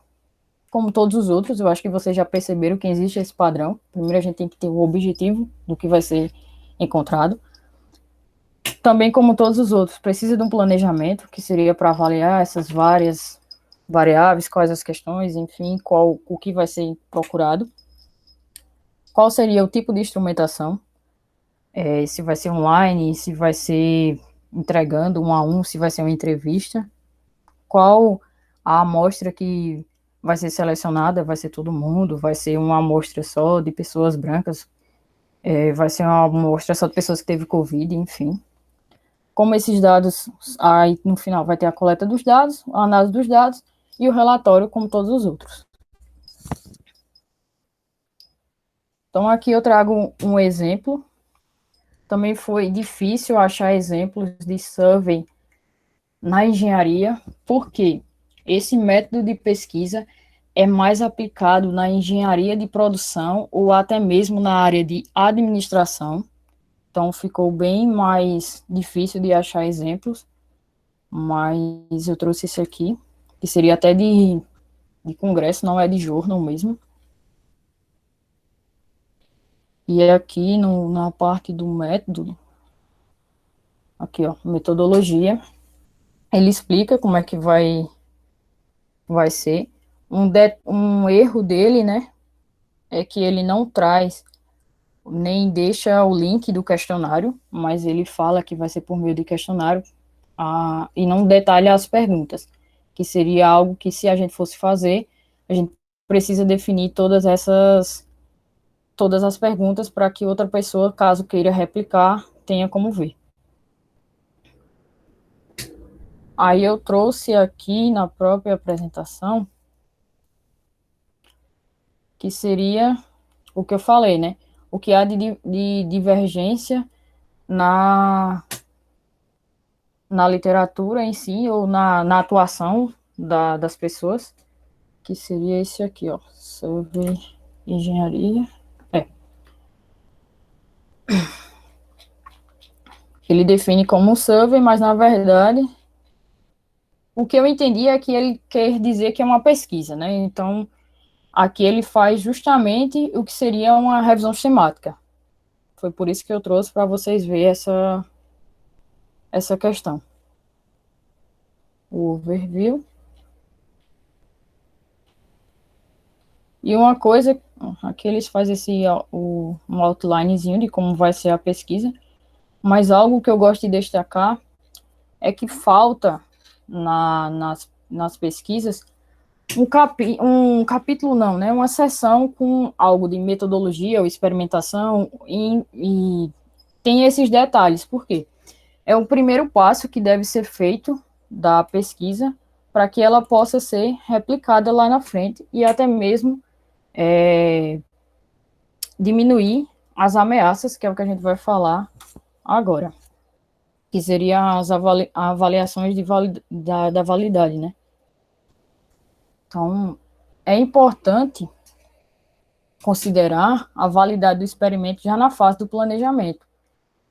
como todos os outros, eu acho que vocês já perceberam que existe esse padrão. Primeiro a gente tem que ter o objetivo do que vai ser encontrado. Também, como todos os outros, precisa de um planejamento, que seria para avaliar essas várias variáveis, quais as questões, enfim, qual o que vai ser procurado. Qual seria o tipo de instrumentação, se vai ser online, se vai ser entregando um a um, se vai ser uma entrevista. Qual a amostra que vai ser selecionada, vai ser todo mundo, vai ser uma amostra só de pessoas brancas, vai ser uma amostra só de pessoas que teve Covid, enfim. Como esses dados, aí no final vai ter a coleta dos dados, a análise dos dados e o relatório, como todos os outros. Então, aqui eu trago um exemplo. Também foi difícil achar exemplos de survey na engenharia, porque esse método de pesquisa é mais aplicado na engenharia de produção ou até mesmo na área de administração. Então, ficou bem mais difícil de achar exemplos, mas eu trouxe esse aqui, que seria até de congresso, não é de jornal mesmo. E é aqui na parte do método, aqui ó, metodologia, ele explica como é que vai ser. Um erro dele, né, é que ele não traz nem deixa o link do questionário, mas ele fala que vai ser por meio de questionário, e não detalha as perguntas, que seria algo que, se a gente fosse fazer, a gente precisa definir todas as perguntas para que outra pessoa, caso queira replicar, tenha como ver. Aí eu trouxe aqui na própria apresentação, que seria o que eu falei, né? O que há de divergência na literatura em si, ou na atuação das pessoas, que seria esse aqui, ó, sobre engenharia. Ele define como um survey, mas na verdade, o que eu entendi é que ele quer dizer que é uma pesquisa, né? Então, aqui ele faz justamente o que seria uma revisão sistemática. Foi por isso que eu trouxe para vocês verem essa questão. O overview. E uma coisa, aqui eles fazem um outlinezinho de como vai ser a pesquisa, mas algo que eu gosto de destacar é que falta nas pesquisas um capítulo não, né? Uma seção com algo de metodologia ou experimentação e tem esses detalhes. Por quê? É o primeiro passo que deve ser feito da pesquisa para que ela possa ser replicada lá na frente e até mesmo diminuir as ameaças, que é o que a gente vai falar agora, que seriam as avaliações da validade, né? Então, é importante considerar a validade do experimento já na fase do planejamento,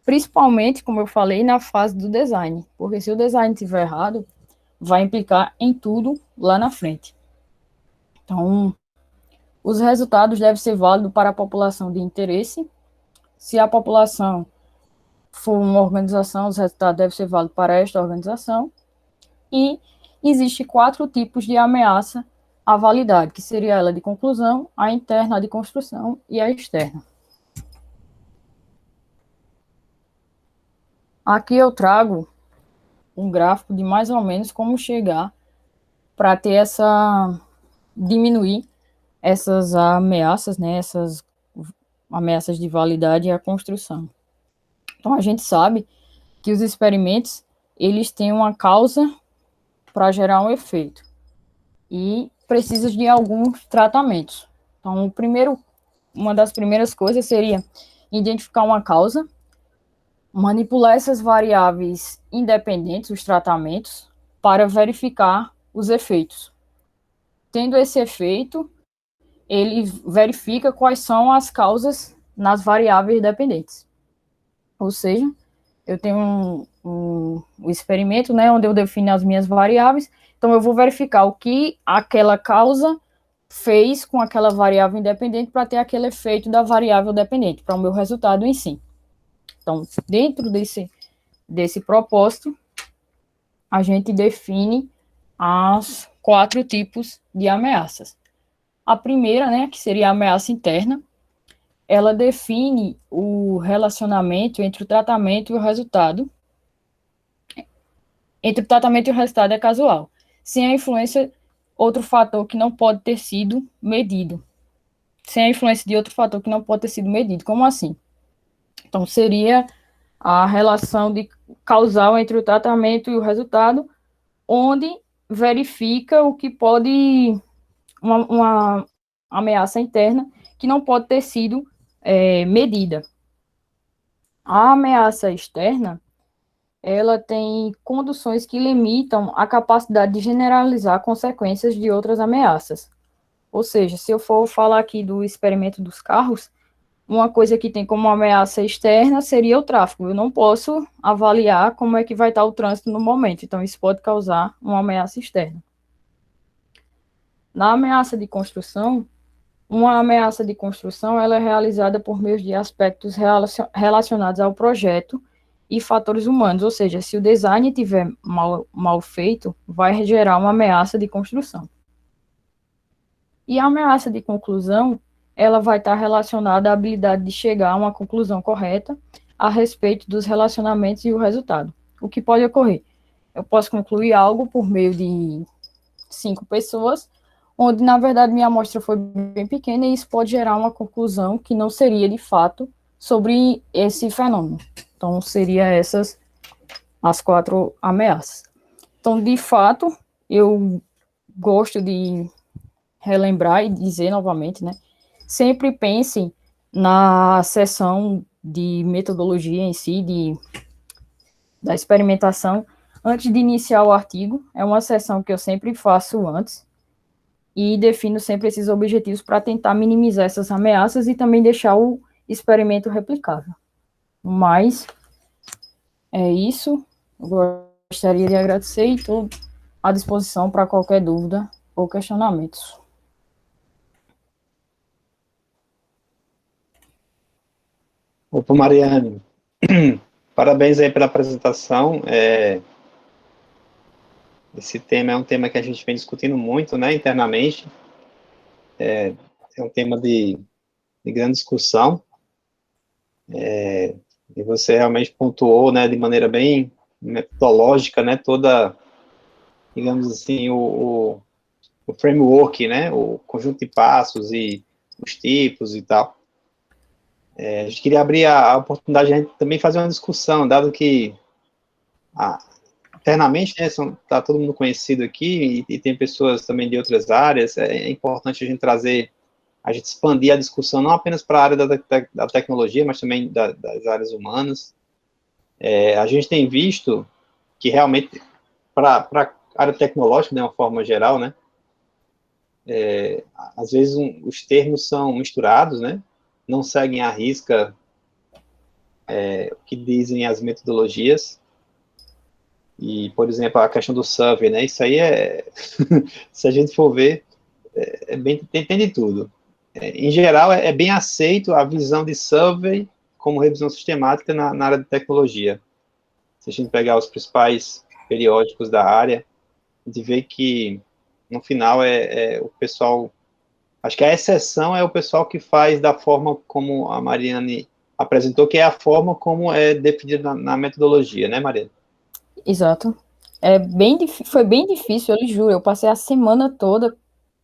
principalmente, como eu falei, na fase do design, porque se o design estiver errado, vai implicar em tudo lá na frente. Então, os resultados devem ser válidos para a população de interesse. Se a população for uma organização, os resultados devem ser válidos para esta organização. E existe 4 tipos de ameaça à validade, que seria ela de conclusão, a interna, a de construção e a externa. Aqui eu trago um gráfico de mais ou menos como chegar para ter diminuir essas ameaças, né, essas ameaças de validade à construção. Então a gente sabe que os experimentos, eles têm uma causa para gerar um efeito e precisa de alguns tratamentos. Então, uma das primeiras coisas seria identificar uma causa, manipular essas variáveis independentes, os tratamentos, para verificar os efeitos. Tendo esse efeito, ele verifica quais são as causas nas variáveis dependentes. Ou seja, eu tenho um experimento, né, onde eu defino as minhas variáveis, então eu vou verificar o que aquela causa fez com aquela variável independente para ter aquele efeito da variável dependente, para o meu resultado em si. Então, dentro desse propósito, a gente define as 4 tipos de ameaças. A primeira, né, que seria a ameaça interna, ela define o relacionamento entre o tratamento e o resultado. Entre o tratamento e o resultado é casual. Sem a influência, outro fator que não pode ter sido medido. Sem a influência de outro fator que não pode ter sido medido. Como assim? Então, seria a relação de causal entre o tratamento e o resultado, onde verifica o que pode, uma ameaça interna que não pode ter sido medida. A ameaça externa, ela tem condições que limitam a capacidade de generalizar consequências de outras ameaças. Ou seja, se eu for falar aqui do experimento dos carros, uma coisa que tem como ameaça externa seria o tráfego. Eu não posso avaliar como é que vai estar o trânsito no momento, então isso pode causar uma ameaça externa. Na ameaça de construção, uma ameaça de construção ela é realizada por meio de aspectos relacionados ao projeto e fatores humanos, ou seja, se o design estiver mal feito, vai gerar uma ameaça de construção. E a ameaça de conclusão, ela vai estar relacionada à habilidade de chegar a uma conclusão correta a respeito dos relacionamentos e o resultado. O que pode ocorrer? Eu posso concluir algo por meio de 5 pessoas, onde, na verdade, minha amostra foi bem pequena e isso pode gerar uma conclusão que não seria, de fato, sobre esse fenômeno. Então, seriam essas as 4 ameaças. Então, de fato, eu gosto de relembrar e dizer novamente, né? Sempre pensem na seção de metodologia em si, da experimentação, antes de iniciar o artigo. É uma seção que eu sempre faço antes e defino sempre esses objetivos para tentar minimizar essas ameaças e também deixar o experimento replicável. Mas é isso. Eu gostaria de agradecer e estou à disposição para qualquer dúvida ou questionamentos. Opa, Mariane, parabéns aí pela apresentação. Esse tema é um tema que a gente vem discutindo muito, né, internamente. É um tema de grande discussão. E você realmente pontuou, né, de maneira bem metodológica, né, toda, digamos assim, o framework, né, o conjunto de passos e os tipos e tal. A gente queria abrir a oportunidade de a gente também fazer uma discussão, dado que internamente, né, tá todo mundo conhecido aqui e tem pessoas também de outras áreas, é importante a gente expandir a discussão não apenas para a área da tecnologia, mas também das áreas humanas. A gente tem visto que realmente, para a área tecnológica, de uma forma geral, né, às vezes os termos são misturados, né, não seguem à risca o que dizem as metodologias. E, por exemplo, a questão do survey, né, isso aí se a gente for ver, tem de tudo. Em geral, é bem aceito a visão de survey como revisão sistemática na área de tecnologia. Se a gente pegar os principais periódicos da área, a gente vê que, no final, o pessoal... Acho que a exceção é o pessoal que faz da forma como a Mariane apresentou, que é a forma como é definida na metodologia, né, Maria? Exato. Foi bem difícil, eu lhe juro. Eu passei a semana toda.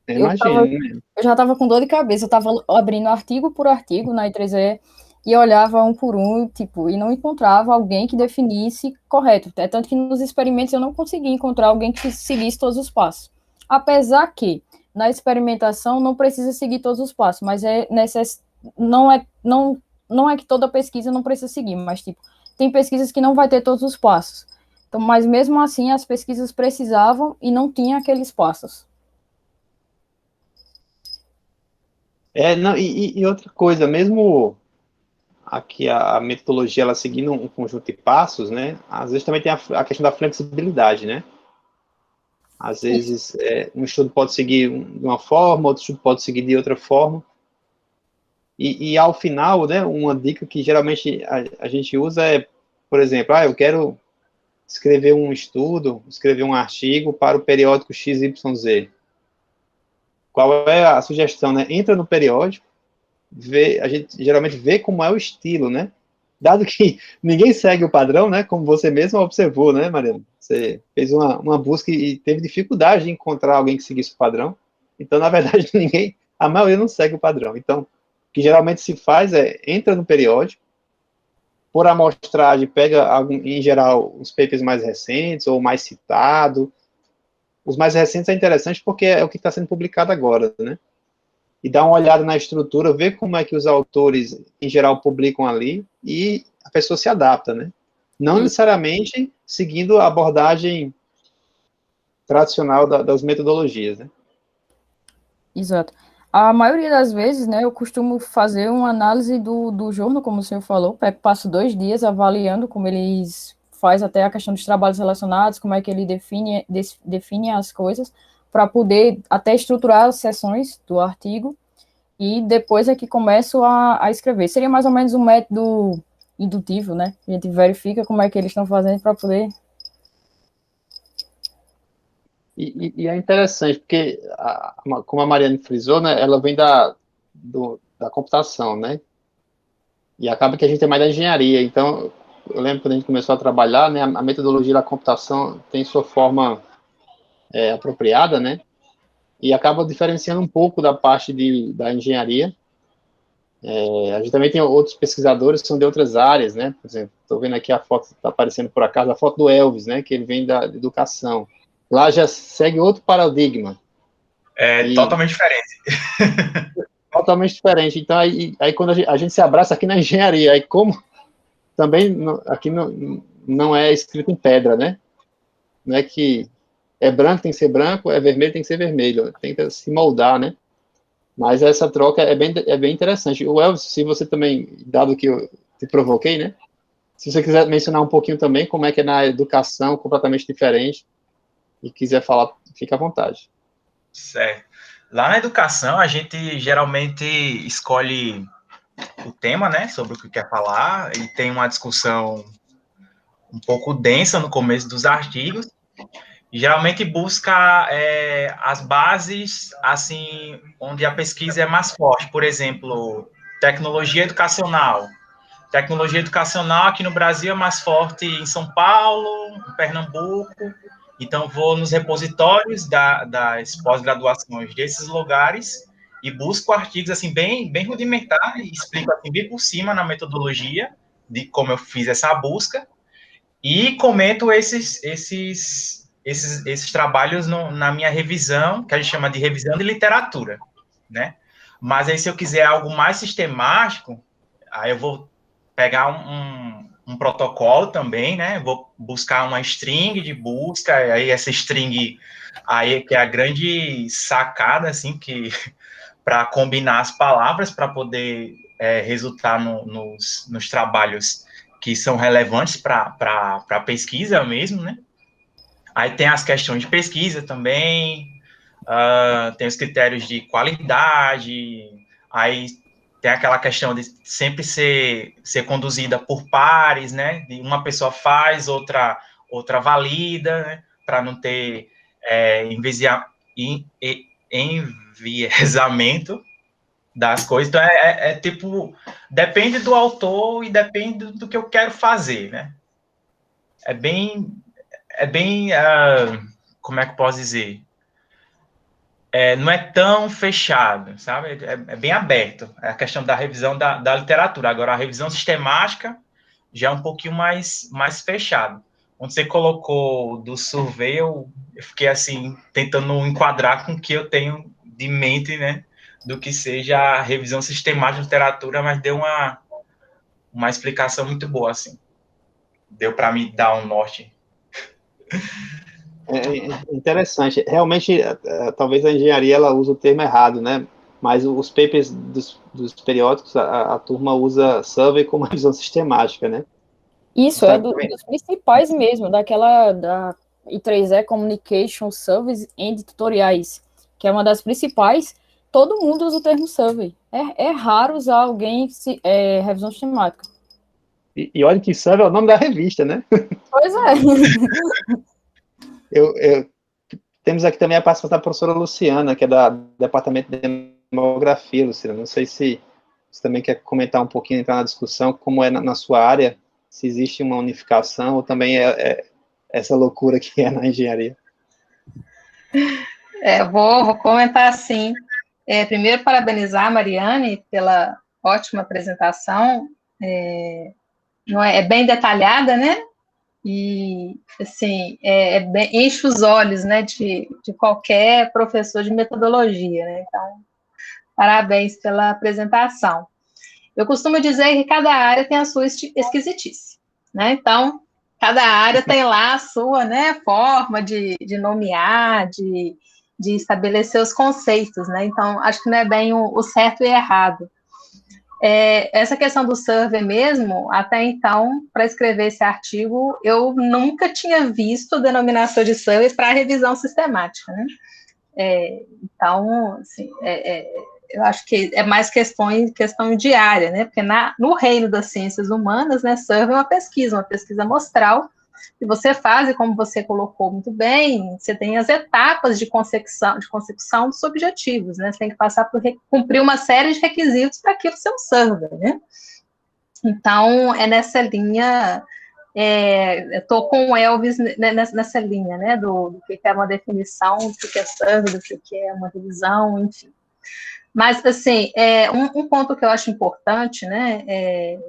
Eu Eu, imagino tava, mesmo. eu já estava com dor de cabeça. Eu estava abrindo artigo por artigo na I3E e olhava um por um, tipo, e não encontrava alguém que definisse correto. É tanto que nos experimentos eu não consegui encontrar alguém que seguisse todos os passos. Apesar que na experimentação não precisa seguir todos os passos, mas não é que toda pesquisa não precisa seguir, mas tipo, tem pesquisas que não vai ter todos os passos. Então, mas mesmo assim as pesquisas precisavam e não tinha aqueles passos. Não, e outra coisa, mesmo aqui a metodologia, ela seguindo um conjunto de passos, né? Às vezes também tem a questão da flexibilidade, né? Às vezes, um estudo pode seguir de uma forma, outro estudo pode seguir de outra forma. E ao final, né, uma dica que geralmente a gente usa é, por exemplo, eu quero escrever um estudo, escrever um artigo para o periódico XYZ. Qual é a sugestão, né? Entra no periódico, a gente geralmente vê como é o estilo, né? Dado que ninguém segue o padrão, né? Como você mesmo observou, né, Mariana? Você fez uma busca e teve dificuldade de encontrar alguém que seguisse o padrão. Então, na verdade, a maioria não segue o padrão. Então, o que geralmente se faz é, entra no periódico, por amostragem, pega, em geral, os papers mais recentes ou mais citados. Os mais recentes é interessante porque é o que está sendo publicado agora, né? E dá uma olhada na estrutura, ver como é que os autores, em geral, publicam ali, e a pessoa se adapta, né? Não necessariamente seguindo a abordagem tradicional das metodologias, né? Exato. A maioria das vezes, né, eu costumo fazer uma análise do jornal, como o senhor falou, passo 2 dias avaliando como eles faz até a questão dos trabalhos relacionados, como é que ele define as coisas, para poder até estruturar as sessões do artigo, e depois é que começo a escrever. Seria mais ou menos um método indutivo, né? A gente verifica como é que eles estão fazendo para poder... E é interessante, porque, como a Mariane frisou, né, ela vem da computação, né? E acaba que a gente é mais da engenharia. Então, eu lembro quando a gente começou a trabalhar, né, a metodologia da computação tem sua forma apropriada, né? E acaba diferenciando um pouco da parte da engenharia. A gente também tem outros pesquisadores que são de outras áreas, né? Por exemplo, estou vendo aqui a foto, está aparecendo por acaso, a foto do Elvis, né? Que ele vem da educação. Lá já segue outro paradigma. É E totalmente diferente. totalmente diferente. Então, aí quando a gente se abraça aqui na engenharia, aí como também aqui não é escrito em pedra, né? Não é que é branco, tem que ser branco, é vermelho, tem que ser vermelho. Tem que se moldar, né? Mas essa troca é bem interessante. O Elvis, se você também, dado que eu te provoquei, né? Se você quiser mencionar um pouquinho também como é que é na educação, completamente diferente, e quiser falar, fica à vontade. Certo. Lá na educação, a gente geralmente escolhe o tema, né, sobre o que quer falar, e tem uma discussão um pouco densa no começo dos artigos, e geralmente busca as bases, assim, onde a pesquisa é mais forte. Por exemplo, tecnologia educacional. Tecnologia educacional aqui no Brasil é mais forte em São Paulo, em Pernambuco. Então, vou nos repositórios das pós-graduações desses lugares e busco artigos assim bem rudimentares, e explico assim, bem por cima na metodologia de como eu fiz essa busca e comento esses trabalhos na minha revisão, que a gente chama de revisão de literatura, né? Mas aí, se eu quiser algo mais sistemático, aí eu vou pegar um protocolo também, né? Vou buscar uma string de busca, e aí essa string aí que é a grande sacada, assim, que para combinar as palavras para poder resultar nos trabalhos que são relevantes para a pesquisa mesmo, né? Aí tem as questões de pesquisa também, tem os critérios de qualidade, aí tem aquela questão de sempre ser conduzida por pares, né? De uma pessoa faz, outra valida, né? Para não ter enviesamento. das coisas. Então, tipo, depende do autor e depende do que eu quero fazer, né? É bem, como é que eu posso dizer? Não é tão fechado, sabe? É bem aberto. É a questão da revisão da literatura. Agora, a revisão sistemática já é um pouquinho mais fechado. Quando você colocou do survey, eu fiquei assim, tentando enquadrar com o que eu tenho de mente, né? Do que seja a revisão sistemática de literatura, mas deu uma explicação muito boa, assim. Deu para me dar um norte. É interessante. Realmente, talvez a engenharia ela usa o termo errado, né? Mas os papers dos periódicos, a turma usa survey como revisão sistemática, né? Isso, Tá, dos principais mesmo, da I3E Communication Service and Tutoriais, que é uma das principais. Todo mundo usa o termo survey. É raro usar alguém revisão sistemática. e olha que survey é o nome da revista, né? Pois é. Temos aqui também a participação da professora Luciana, que é do Departamento de Demografia, Luciana. Não sei se você também quer comentar um pouquinho, entrar na discussão, como é na sua área, se existe uma unificação ou também é essa loucura que é na engenharia. Vou comentar sim. Primeiro, parabenizar a Mariane pela ótima apresentação. É bem detalhada, né? E, assim, enche os olhos, né, de qualquer professor de metodologia, né? Então, parabéns pela apresentação. Eu costumo dizer que cada área tem a sua esquisitice, né? Então, cada área tem lá a sua, né, forma de nomear, de estabelecer os conceitos, né? Então, acho que não é bem o certo e errado. Essa questão do survey mesmo, até então, para escrever esse artigo, eu nunca tinha visto a denominação de survey para revisão sistemática, né? Então, assim, eu acho que é mais questão diária, né? Porque no reino das ciências humanas, né, survey é uma pesquisa amostral, que você faz, e como você colocou muito bem, você tem as etapas de consecução dos objetivos, né? Você tem que passar por cumprir uma série de requisitos para aquilo ser um survey, né? Então, é nessa linha, estou com o Elvis nessa linha, né? Do que é uma definição, do que é survey, do que é uma revisão, enfim. Mas, assim, um ponto que eu acho importante, né?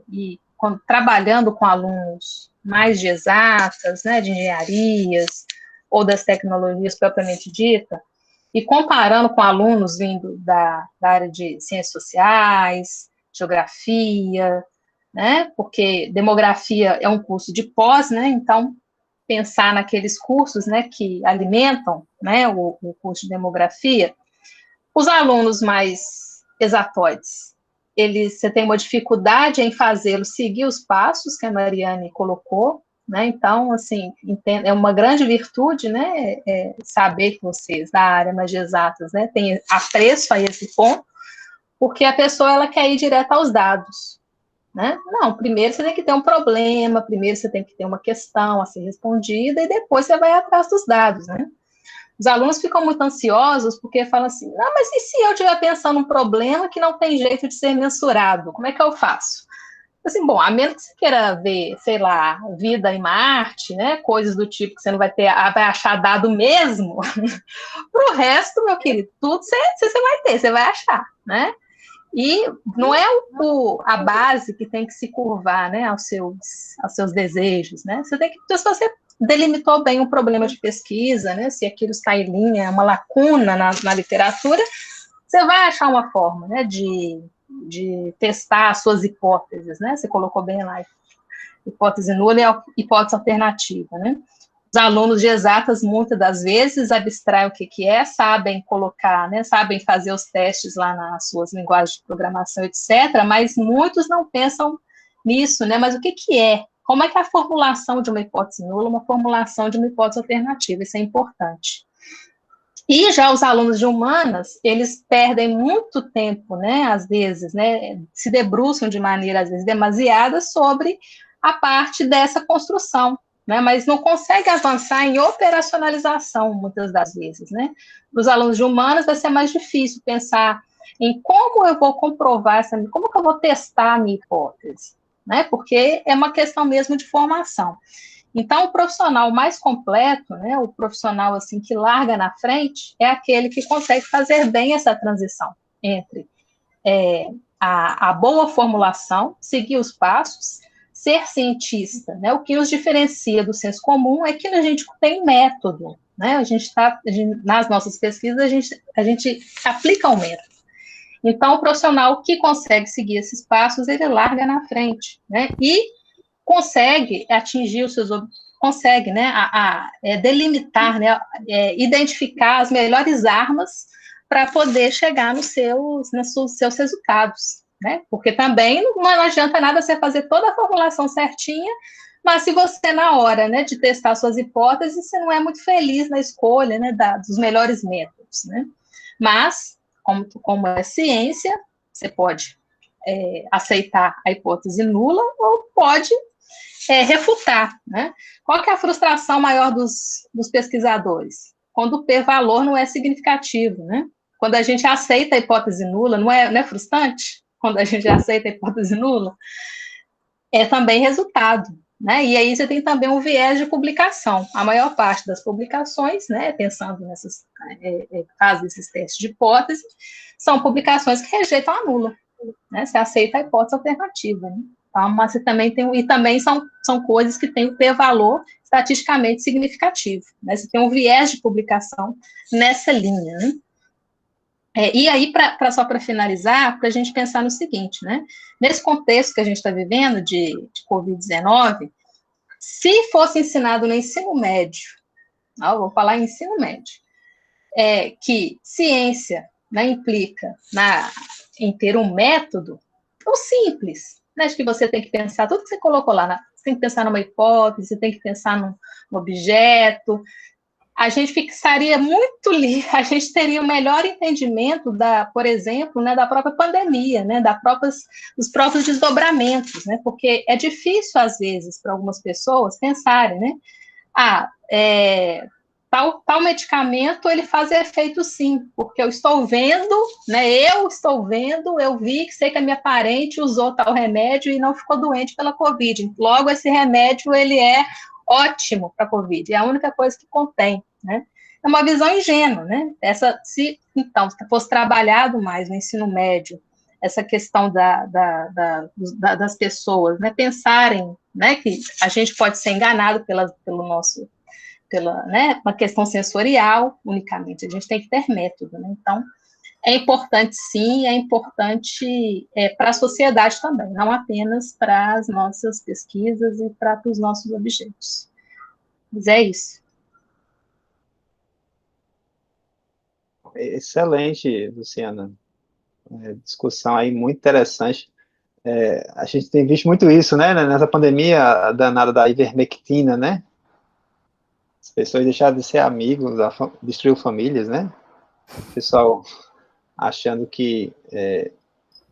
E trabalhando com alunos mais de exatas, né, de engenharias, ou das tecnologias propriamente dita, e comparando com alunos vindo da área de ciências sociais, geografia, né, porque demografia é um curso de pós, né, então pensar naqueles cursos, né, que alimentam, né, o curso de demografia, os alunos mais exatoides, você tem uma dificuldade em fazê-los seguir os passos que a Mariane colocou, né? Então, assim, é uma grande virtude, né? Saber que vocês da área mais de exatas, né, têm apreço a esse ponto, porque a pessoa ela quer ir direto aos dados, né? Não, primeiro você tem que ter um problema, primeiro você tem que ter uma questão a ser respondida e depois você vai atrás dos dados, né? Os alunos ficam muito ansiosos porque falam assim, não, mas e se eu estiver pensando um problema que não tem jeito de ser mensurado? Como é que eu faço? Assim, bom, a menos que você queira ver, sei lá, vida em Marte, né, coisas do tipo que você não vai achar dado mesmo, para o resto, meu querido, tudo você vai ter, você vai achar, né? E não é a base que tem que se curvar, né, aos seus desejos, né? Você tem que, se você delimitou bem um problema de pesquisa, né, se aquilo está em linha, é uma lacuna na literatura, você vai achar uma forma, né, de testar as suas hipóteses, né? Você colocou bem lá, hipótese nula e hipótese alternativa, né? Os alunos de exatas, muitas das vezes, abstraem o que é, sabem colocar, né, sabem fazer os testes lá nas suas linguagens de programação, etc., mas muitos não pensam nisso, né? Mas o que é? Como é que é a formulação de uma hipótese nula, uma formulação de uma hipótese alternativa? Isso é importante. E já os alunos de humanas, eles perdem muito tempo, né, às vezes, né, se debruçam de maneira, às vezes, demasiada sobre a parte dessa construção, né, mas não conseguem avançar em operacionalização, muitas das vezes, né. Para os alunos de humanas vai ser mais difícil pensar em como eu vou comprovar como que eu vou testar a minha hipótese, né? Porque é uma questão mesmo de formação. Então, o profissional mais completo, né, o profissional assim que larga na frente, é aquele que consegue fazer bem essa transição entre a boa formulação, seguir os passos, ser cientista, né? O que nos diferencia do senso comum é que a gente tem método, né? Nas nossas pesquisas, a gente aplica o método. Então, o profissional que consegue seguir esses passos, ele larga na frente, né? E consegue atingir os seus consegue, né, delimitar, né, identificar as melhores armas para poder chegar nos seus resultados, né? Porque também não adianta nada você fazer toda a formulação certinha, mas se você, na hora, né, de testar suas hipóteses, você não é muito feliz na escolha, né, dos melhores métodos, né? Mas, como é ciência, você pode aceitar a hipótese nula ou pode refutar, né? Qual que é a frustração maior dos pesquisadores? Quando o p-valor não é significativo, né? Quando a gente aceita a hipótese nula, não é frustrante? Quando a gente aceita a hipótese nula, é também resultado, né? E aí você tem também um viés de publicação. A maior parte das publicações, né, pensando nessas fazem esses testes de hipótese, são publicações que rejeitam a nula, né? Você aceita a hipótese alternativa, né? Então, mas você também e também são coisas que têm o p-valor estatisticamente significativo, né? Você tem um viés de publicação nessa linha, né? E aí, só para finalizar, para a gente pensar no seguinte, né? Nesse contexto que a gente está vivendo de Covid-19, se fosse ensinado no ensino médio, eu vou falar em ensino médio, que ciência, né, implica em ter um método, tão simples, né, de que você tem que pensar, tudo que você colocou lá, você tem que pensar numa hipótese, você tem que pensar num objeto, a gente fixaria muito a gente teria um melhor entendimento por exemplo, né, da própria pandemia, né, dos próprios desdobramentos, né, porque é difícil, às vezes, para algumas pessoas pensarem, né, tal medicamento, ele faz efeito sim, porque eu estou vendo, né, eu vi, sei que a minha parente usou tal remédio e não ficou doente pela Covid, logo esse remédio, ele é ótimo para a Covid, é a única coisa que contém, né? É uma visão ingênua, né? Se fosse trabalhado mais no ensino médio, essa questão das pessoas, né, pensarem, né, que a gente pode ser enganado né, uma questão sensorial unicamente, a gente tem que ter método, né? Então, é importante sim, é importante para a sociedade também, não apenas para as nossas pesquisas e para os nossos objetos. Mas é isso. Excelente, Luciana. Discussão aí muito interessante. A gente tem visto muito isso, né? Nessa pandemia danada da ivermectina, né? As pessoas deixaram de ser amigos, destruiu famílias, né? O pessoal achando que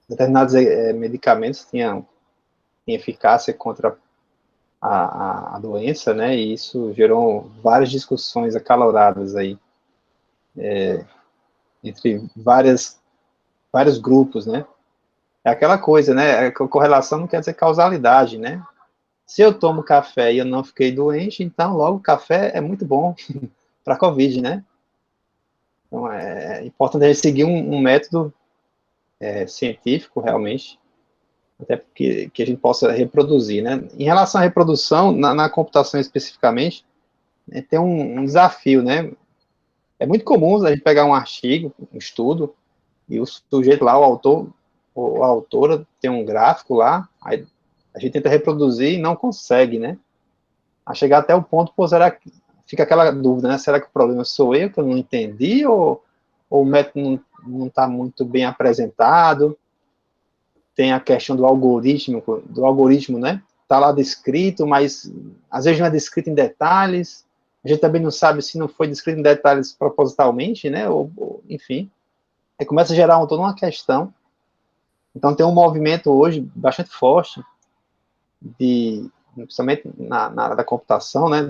determinados medicamentos tinham eficácia contra a doença, né? E isso gerou várias discussões acaloradas aí entre vários grupos, né? É aquela coisa, né? Correlação não quer dizer causalidade, né? Se eu tomo café e eu não fiquei doente, então logo o café é muito bom para a Covid, né? Então é importante a gente seguir um método científico, realmente, até porque que a gente possa reproduzir, né? Em relação à reprodução, na computação especificamente, tem um desafio, né? É muito comum a gente pegar um artigo, um estudo, e o sujeito lá, o autor ou a autora, tem um gráfico lá, aí a gente tenta reproduzir e não consegue, né? A chegar até o ponto, será que fica aquela dúvida, né? Será que o problema sou eu, que eu não entendi, ou o método não está muito bem apresentado? Tem a questão do algoritmo, né? Está lá descrito, mas às vezes não é descrito em detalhes. A gente também não sabe se não foi descrito em detalhes propositalmente, né? Enfim, aí começa a gerar toda uma questão. Então tem um movimento hoje bastante forte, principalmente na área da computação, né?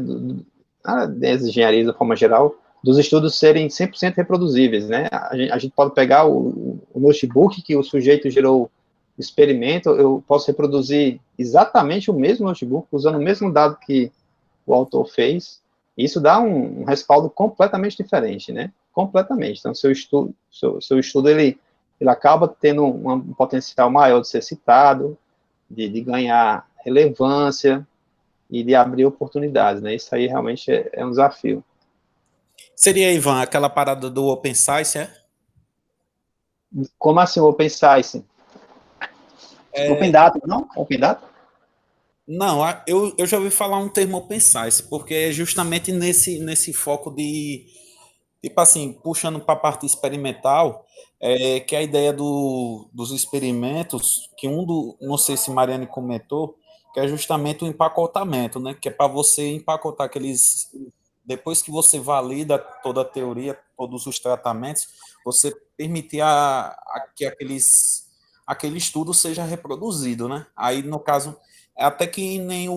Das engenharias de forma geral, dos estudos serem 100% reproduzíveis, né? A gente pode pegar o notebook que o sujeito gerou o experimento, eu posso reproduzir exatamente o mesmo notebook, usando o mesmo dado que o autor fez. Isso dá um respaldo completamente diferente, né? Completamente. Então, seu estudo ele acaba tendo um potencial maior de ser citado, de ganhar relevância e de abrir oportunidades, né? Isso aí realmente é um desafio. Seria, Ivan, aquela parada do Open Science, é? Como assim o Open Science? Open Data, não? Open Data? Não, eu já ouvi falar um termo Open Science, porque é justamente nesse foco de, tipo assim, puxando para a parte experimental, que a ideia dos experimentos, que não sei se Mariane comentou, que é justamente o empacotamento, né? Que é para você empacotar depois que você valida toda a teoria, todos os tratamentos, você permitir que aquele estudo seja reproduzido, né? Aí, no caso, até que nem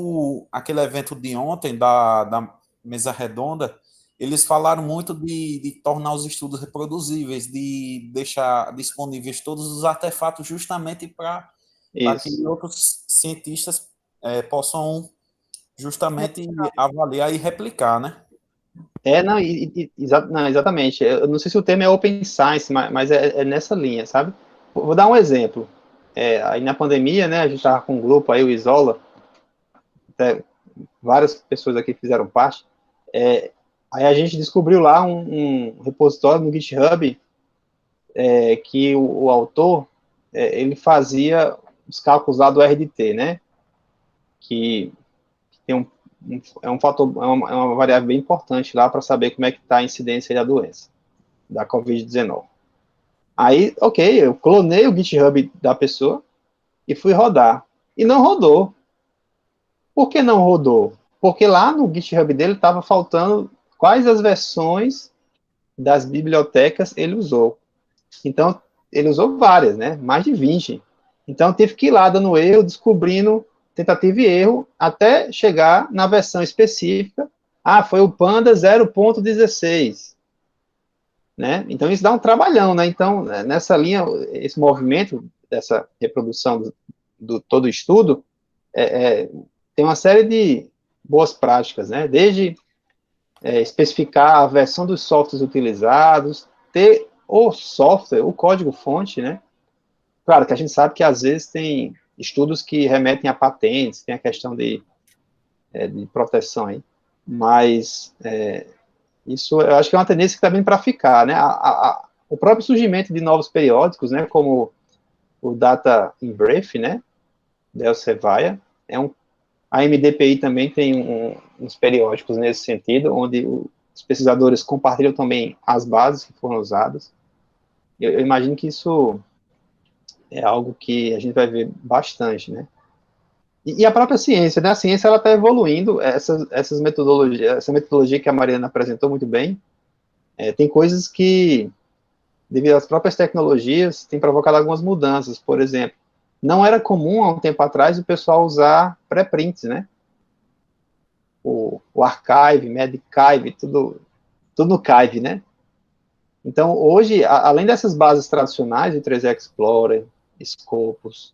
aquele evento de ontem, da mesa redonda, eles falaram muito de tornar os estudos reproduzíveis, de deixar disponíveis todos os artefatos justamente para que outros cientistas possam justamente avaliar e replicar, né? Não, não, exatamente. Eu não sei se o termo é Open Science, mas é nessa linha, sabe? Vou dar um exemplo. Aí na pandemia, né, a gente estava com um grupo aí, o Isola, até várias pessoas aqui fizeram parte. Aí a gente descobriu lá um repositório no GitHub que o autor ele fazia os cálculos lá do RDT, né? Que tem é um fator, é uma variável bem importante lá para saber como é que está a incidência da doença, da Covid-19. Aí, ok, eu clonei o GitHub da pessoa e fui rodar. E não rodou. Por que não rodou? Porque lá no GitHub dele estava faltando quais as versões das bibliotecas ele usou. Então, ele usou várias, né? Mais de 20. Então, teve que ir lá dando erro, descobrindo tentativa e erro, até chegar na versão específica. Ah, foi o Panda 0.16. Né? Então, isso dá um trabalhão, né? Então, nessa linha, esse movimento dessa reprodução do todo estudo, tem uma série de boas práticas, né? Desde especificar a versão dos softwares utilizados, ter o software, o código-fonte, né? Claro que a gente sabe que às vezes tem estudos que remetem a patentes, tem a questão de proteção aí, mas isso eu acho que é uma tendência que está vindo para ficar, né? O próprio surgimento de novos periódicos, né? Como o Data in Brief, né? Da Elsevier, a MDPI também tem uns periódicos nesse sentido, onde os pesquisadores compartilham também as bases que foram usadas. Eu imagino que isso é algo que a gente vai ver bastante, né? E a própria ciência, né? A ciência, ela está evoluindo, essas metodologias, essa metodologia que a Mariana apresentou muito bem, tem coisas que, devido às próprias tecnologias, tem provocado algumas mudanças. Por exemplo, não era comum, há um tempo atrás, o pessoal usar pré-prints, né? O Archive, Medichive, tudo no Chive, né? Então, hoje, além dessas bases tradicionais, o 3D Explorer, Scopus,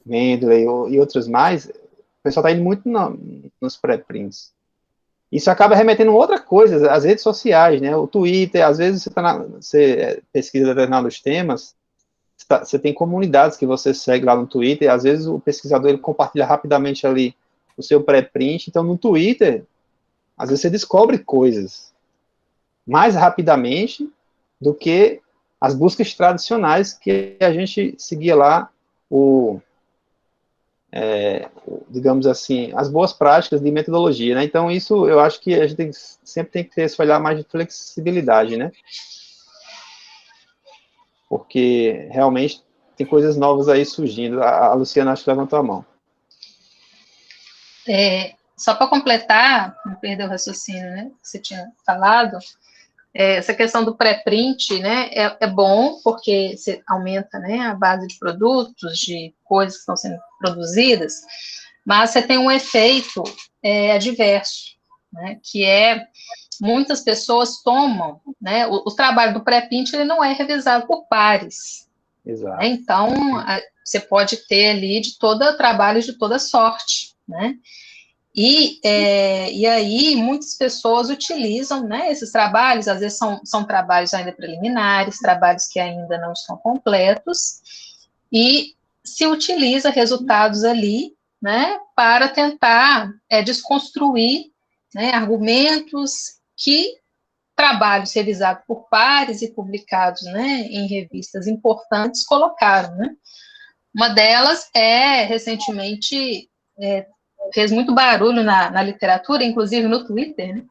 Mendeley e outras mais, o pessoal está indo muito nos pré-prints. Isso acaba remetendo a outra coisa, as redes sociais, né? O Twitter, às vezes você pesquisa determinados temas, você tem comunidades que você segue lá no Twitter, às vezes o pesquisador ele compartilha rapidamente ali o seu pré-print, então no Twitter, às vezes você descobre coisas mais rapidamente do que as buscas tradicionais que a gente seguia lá, digamos assim, as boas práticas de metodologia, né? Então, isso eu acho que a gente sempre tem que ter esse olhar mais de flexibilidade, né? Porque realmente tem coisas novas aí surgindo. A Luciana acho que levantou a mão. Só para completar, não perder o raciocínio, né, que você tinha falado, essa questão do pré-print, né, é bom, porque você aumenta, né, a base de produtos, de coisas que estão sendo produzidas, mas você tem um efeito adverso, né, que é muitas pessoas tomam, né? O trabalho do pré-print, ele não é revisado por pares. Exato. Né? Então, você pode ter ali trabalhos de toda sorte, né? E aí, muitas pessoas utilizam, né, esses trabalhos, às vezes são trabalhos ainda preliminares, trabalhos que ainda não estão completos, e se utiliza resultados ali, né, para tentar desconstruir, né, argumentos que trabalhos revisados por pares e publicados, né, em revistas importantes colocaram, né? Uma delas recentemente, fez muito barulho na literatura, inclusive no Twitter, né?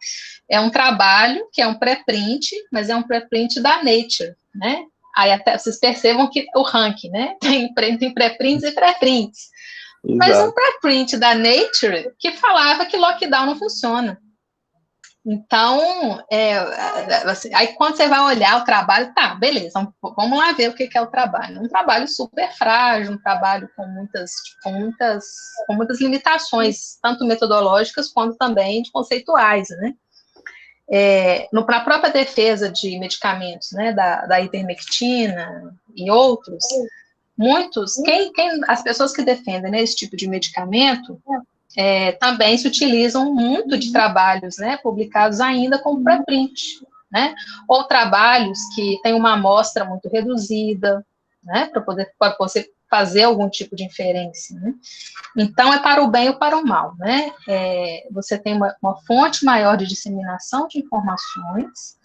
É um trabalho que é um pré-print, mas é um pré-print da Nature, né? Aí até vocês percebam que o ranking, né? Tem pré-prints e pré-prints. Mas um pré-print da Nature que falava que lockdown não funciona. Então, assim, aí quando você vai olhar o trabalho, tá, beleza, vamos lá ver o que é o trabalho. Um trabalho super frágil, um trabalho com muitas limitações, tanto metodológicas quanto também de conceituais, né? Na própria defesa de medicamentos, né, da ivermectina e outros, as pessoas que defendem, né, esse tipo de medicamento, também se utilizam muito de trabalhos, né, publicados ainda como pré-print, né, ou trabalhos que têm uma amostra muito reduzida, né, para você fazer algum tipo de inferência, né. Então, é para o bem ou para o mal, né, você tem uma fonte maior de disseminação de informações,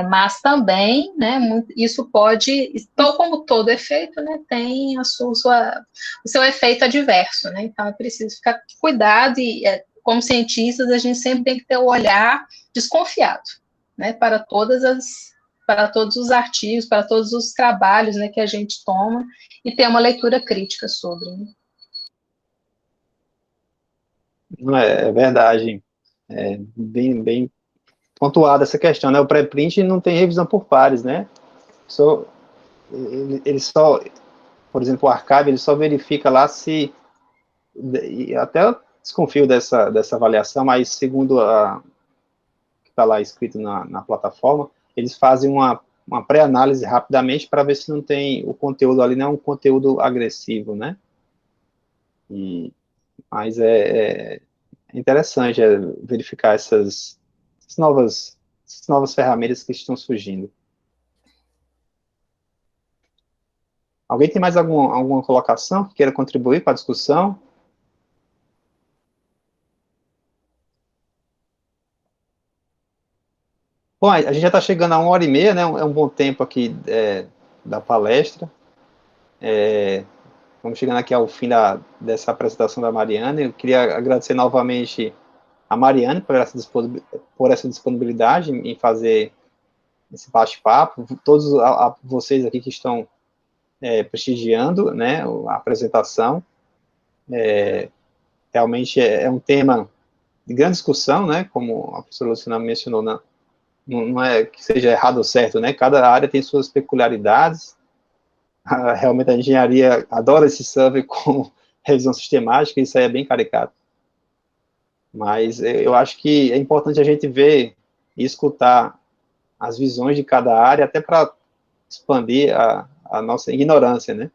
mas também, né, isso pode, tal como todo efeito, né, tem o seu efeito adverso, né, então é preciso ficar cuidado e, como cientistas, a gente sempre tem que ter o olhar desconfiado, né, para todos os artigos, para todos os trabalhos, né, que a gente toma e ter uma leitura crítica sobre, né. Não é verdade. Bem pontuada essa questão, né? O pré-print não tem revisão por pares, né? Ele só, por exemplo, o archive, ele só verifica lá se, e até eu desconfio dessa avaliação, mas segundo que está lá escrito na plataforma, eles fazem uma pré-análise rapidamente para ver se não tem, o conteúdo ali não é um conteúdo agressivo, né? Mas é interessante verificar essas novas ferramentas que estão surgindo. Alguém tem mais alguma colocação que queira contribuir para a discussão? Bom, a gente já está chegando a 1h30, né? É um bom tempo aqui da palestra. Vamos chegando aqui ao fim dessa apresentação da Mariana. Eu queria agradecer novamente a Mariana por essa disponibilidade em fazer esse bate-papo, todos vocês aqui que estão prestigiando, né, a apresentação. Realmente é um tema de grande discussão, né, como a professora Luciana mencionou, não é que seja errado ou certo, né, cada área tem suas peculiaridades. Realmente a engenharia adora esse survey com revisão sistemática, isso aí é bem caricato. Mas eu acho que é importante a gente ver e escutar as visões de cada área, até para expandir a nossa ignorância, né?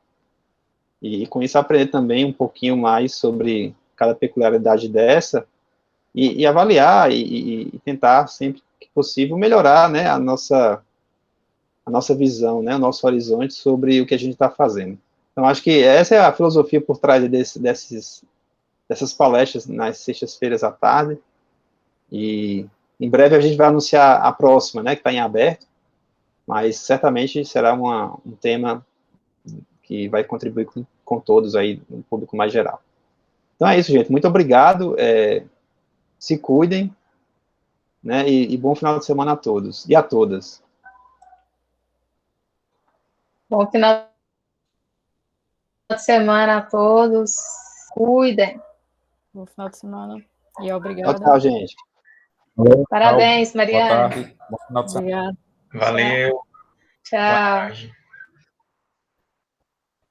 E com isso aprender também um pouquinho mais sobre cada peculiaridade dessa, e avaliar e tentar, sempre que possível, melhorar, né, a nossa visão, né, o nosso horizonte sobre o que a gente está fazendo. Então, acho que essa é a filosofia por trás dessas palestras nas sextas-feiras à tarde, e em breve a gente vai anunciar a próxima, né, que está em aberto, mas certamente será um tema que vai contribuir com todos aí, no público mais geral. Então é isso, gente, muito obrigado, se cuidem, né, e bom final de semana a todos e a todas. Bom final de semana a todos, cuidem. Bom final de semana e obrigada. Tchau, gente. Parabéns, Mariana. Boa tarde. Bom final de semana. Obrigada. Valeu. Tchau. Boa tarde.